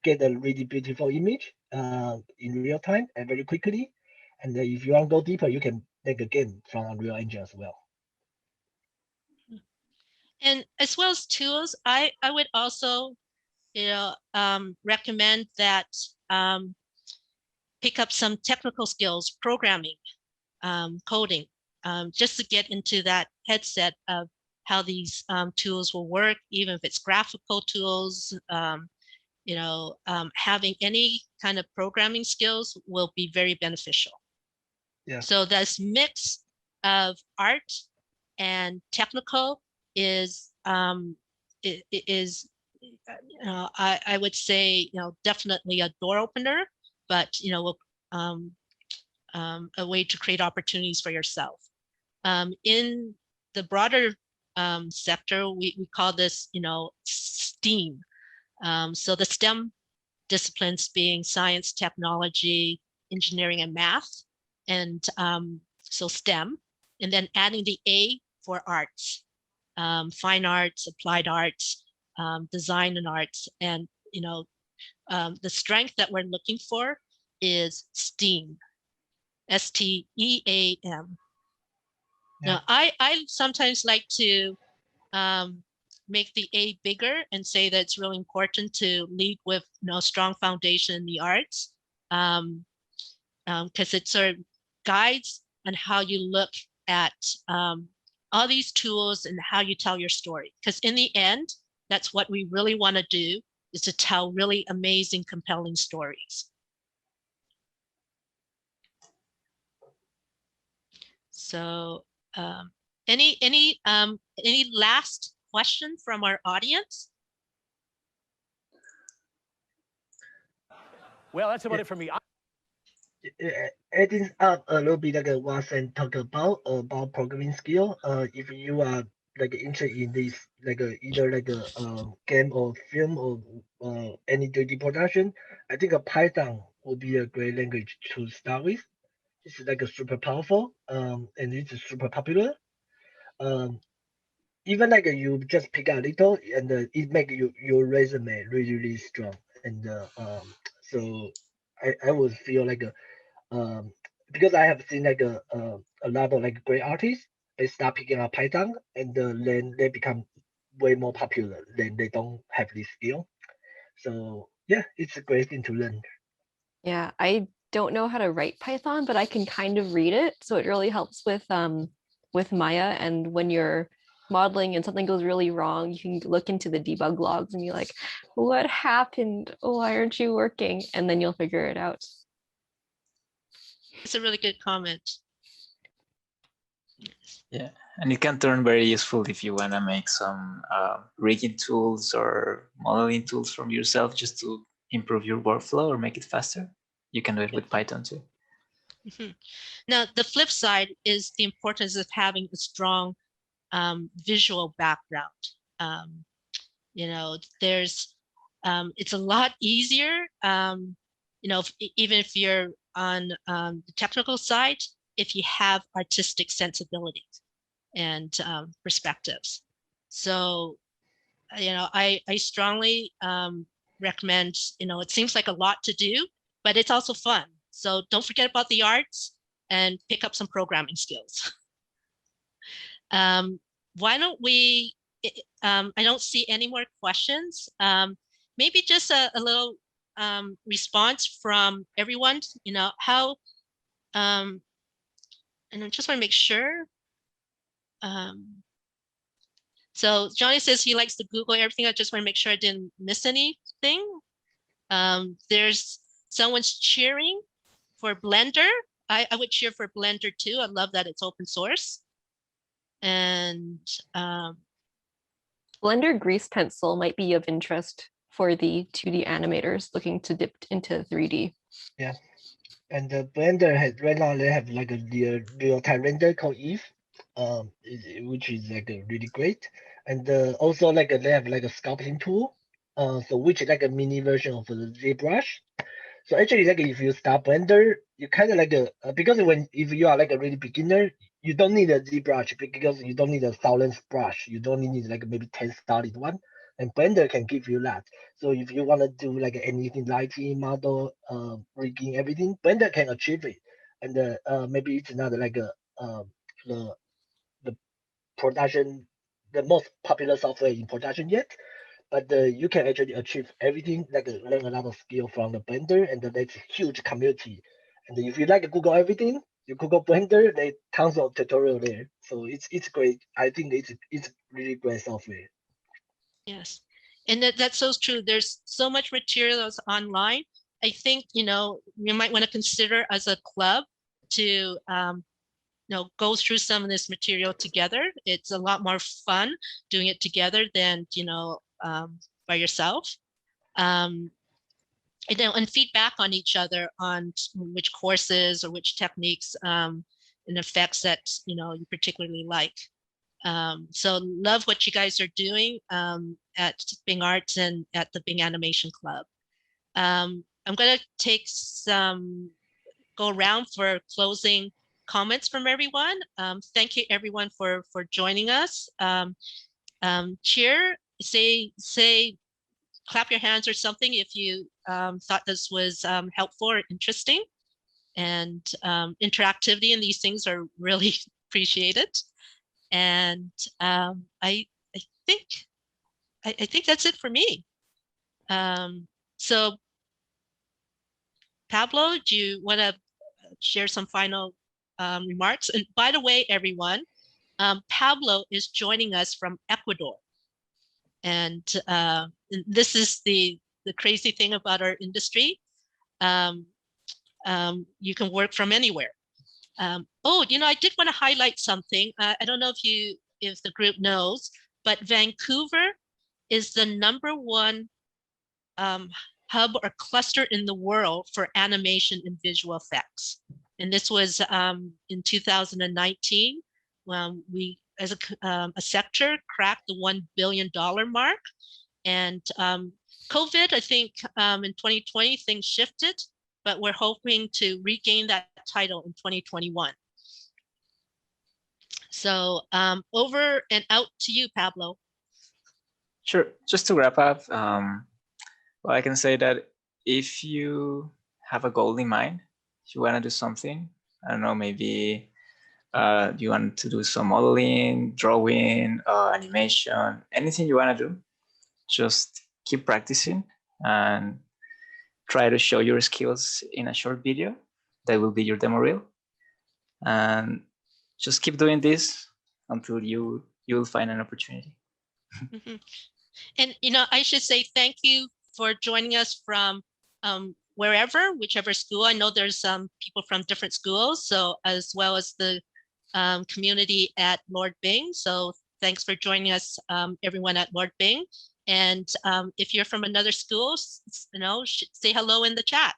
get a really beautiful image in real time and very quickly. And if you want to go deeper, you can make a game from Unreal Engine as well. And as well as tools, I would also, recommend that pick up some technical skills, programming, coding, just to get into that headset of how these tools will work, even if it's graphical tools. Having any kind of programming skills will be very beneficial. Yeah. So this mix of art and technical is I would say definitely a door opener, but a way to create opportunities for yourself. In the broader sector, we call this STEAM. So the STEM disciplines being science, technology, engineering, and math, and so STEM, and then adding the A for arts, fine arts, applied arts, design and arts, and the strength that we're looking for is STEAM, STEAM. Yeah. Now, I sometimes like to make the A bigger and say that it's really important to lead with strong foundation in the arts, because it sort of guides on how you look at all these tools and how you tell your story. Because in the end, that's what we really want to do, is to tell really amazing, compelling stories. So any last question from our audience? Well, that's about it for me. Adding up a little bit like what Sam talked about programming skill. If you are like interested in this like either like a game or film or any 3D production, I think a Python would be a great language to start with. It's like a super powerful and it's super popular. Um, Even like you just pick a little and it make your resume really really strong. And so I would feel like because I have seen like a lot of like great artists, they start picking up Python and then they become way more popular. Then they don't have this skill. So yeah, it's a great thing to learn. Yeah, I don't know how to write Python, but I can kind of read it. So it really helps with Maya. And when you're modeling and something goes really wrong, you can look into the debug logs and be like, what happened? Why aren't you working? And then you'll figure it out. It's a really good comment. Yeah, and it can turn very useful if you want to make some rigging tools or modeling tools from yourself just to improve your workflow or make it faster. You can do it with Python too. Mm-hmm. Now, the flip side is the importance of having a strong visual background. There's it's a lot easier, even if you're on the technical side, if you have artistic sensibilities and perspectives. So, I strongly recommend, it seems like a lot to do, but it's also fun. So don't forget about the arts and pick up some programming skills. Why don't we, I don't see any more questions. Maybe just a little response from everyone, how, and I just want to make sure. So Johnny says he likes to Google everything. I just want to make sure I didn't miss anything. There's someone's cheering for Blender. I would cheer for Blender too. I love that it's open source. And Blender Grease Pencil might be of interest for the 2D animators looking to dip into 3D. Yeah. And the Blender has right now they have like a real-time render called Eve, which is like really great. And also like they have like a sculpting tool, so which is like a mini version of the ZBrush. So actually, like if you start Blender, you kind of like because if you are like a really beginner, you don't need a ZBrush because you don't need a thousands brush. You don't need like maybe 10 started one, and Blender can give you that. So if you want to do like anything lighting, model, rigging, everything, Blender can achieve it. And maybe it's not like the the production, the most popular software in production yet, but you can actually achieve everything, like learn a lot of skill from the Blender, and there's a huge community. And if you like Google everything, you Google Blender, there's tons of tutorial there. So it's great. I think it's really great software. yes, and that's so true. There's so much materials online. I think, you might want to consider as a club to go through some of this material together. It's a lot more fun doing it together than by yourself. And feedback on each other on which courses or which techniques and effects that you particularly like. So love what you guys are doing at Bing Arts and at the Bing Animation Club. I'm going to go around for closing comments from everyone. Thank you everyone for joining us. Cheer, say, clap your hands or something if you thought this was helpful or interesting. And interactivity in these things are really appreciated. And I think that's it for me. So Pablo, do you want to share some final remarks? And by the way, everyone, Pablo is joining us from Ecuador. And this is the crazy thing about our industry. You can work from anywhere. I did want to highlight something. I don't know if the group knows, but Vancouver is the #1 hub or cluster in the world for animation and visual effects. And this was in 2019 when we, as a sector, cracked the $1 billion mark. And COVID, I think in 2020, things shifted, but we're hoping to regain that title in 2021. So over and out to you, Pablo. Sure. Just to wrap up, well, I can say that if you have a goal in mind, if you want to do something, I don't know, maybe you want to do some modeling, drawing, animation, anything you want to do, just keep practicing and try to show your skills in a short video. That will be your demo reel. And just keep doing this until you will find an opportunity. Mm-hmm. And, I should say thank you for joining us from whichever school. I know there's some people from different schools, so as well as the community at Lord Bing. So thanks for joining us, everyone at Lord Bing. And if you're from another school, say hello in the chat.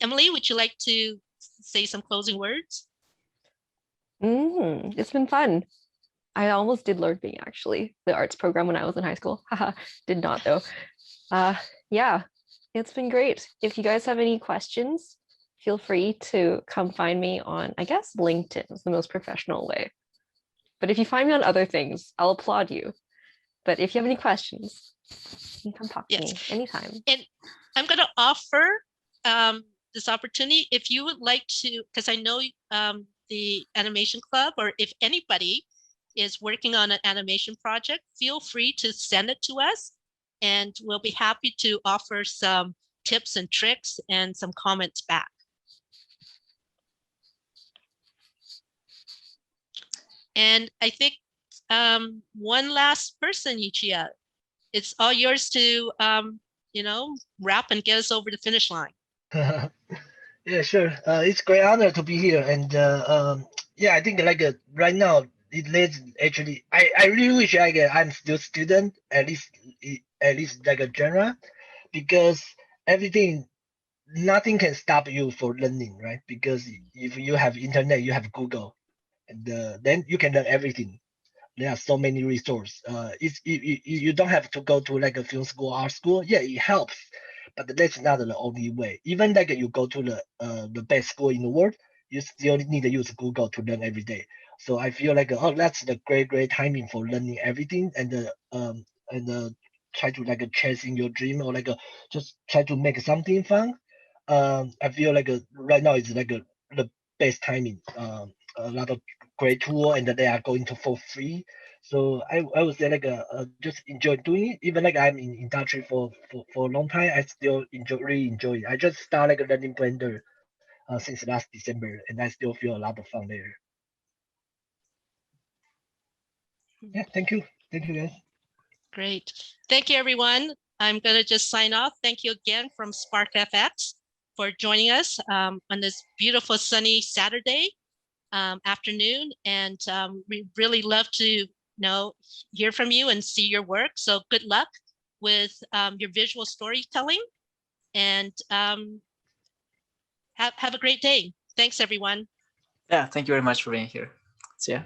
Emily, would you like to say some closing words? It's been fun. I almost did Lord Bing, actually, the arts program when I was in high school. Did not though. Yeah, it's been great. If you guys have any questions, feel free to come find me on, I guess, LinkedIn is the most professional way. But if you find me on other things, I'll applaud you. But if you have any questions, you can come talk to me anytime. And I'm going to offer this opportunity if you would like to, because I know the animation club, or if anybody is working on an animation project, feel free to send it to us and we'll be happy to offer some tips and tricks and some comments back. And I think one last person, Yuchiya, it's all yours to, you know, wrap and get us over the finish line. Yeah, sure. It's great honor to be here, and yeah, I think like right now it leads actually. I really wish I'm still student at least like a genre, because everything nothing can stop you for learning, right? Because if you have internet, you have Google, and then you can learn everything. There are so many resources. You don't have to go to like a film school, art school. Yeah, it helps, but that's not the only way. Even like you go to the best school in the world, you still need to use Google to learn every day. So I feel like oh, that's the great timing for learning everything, and try to like chasing your dream, or like just try to make something fun. I feel like right now is like the best timing. A lot of great tool, and that they are going to for free. So I would say like just enjoy doing it. Even like I'm in industry for a long time, I still really enjoy it. I just started like learning Blender since last December, and I still feel a lot of fun there. Yeah, thank you guys. Great. Thank you, everyone. I'm going to just sign off. Thank you again from Spark FX for joining us on this beautiful sunny Saturday afternoon. And we really love to hear from you and see your work. So good luck with your visual storytelling, and have a great day. Thanks, everyone. Yeah, thank you very much for being here. See ya.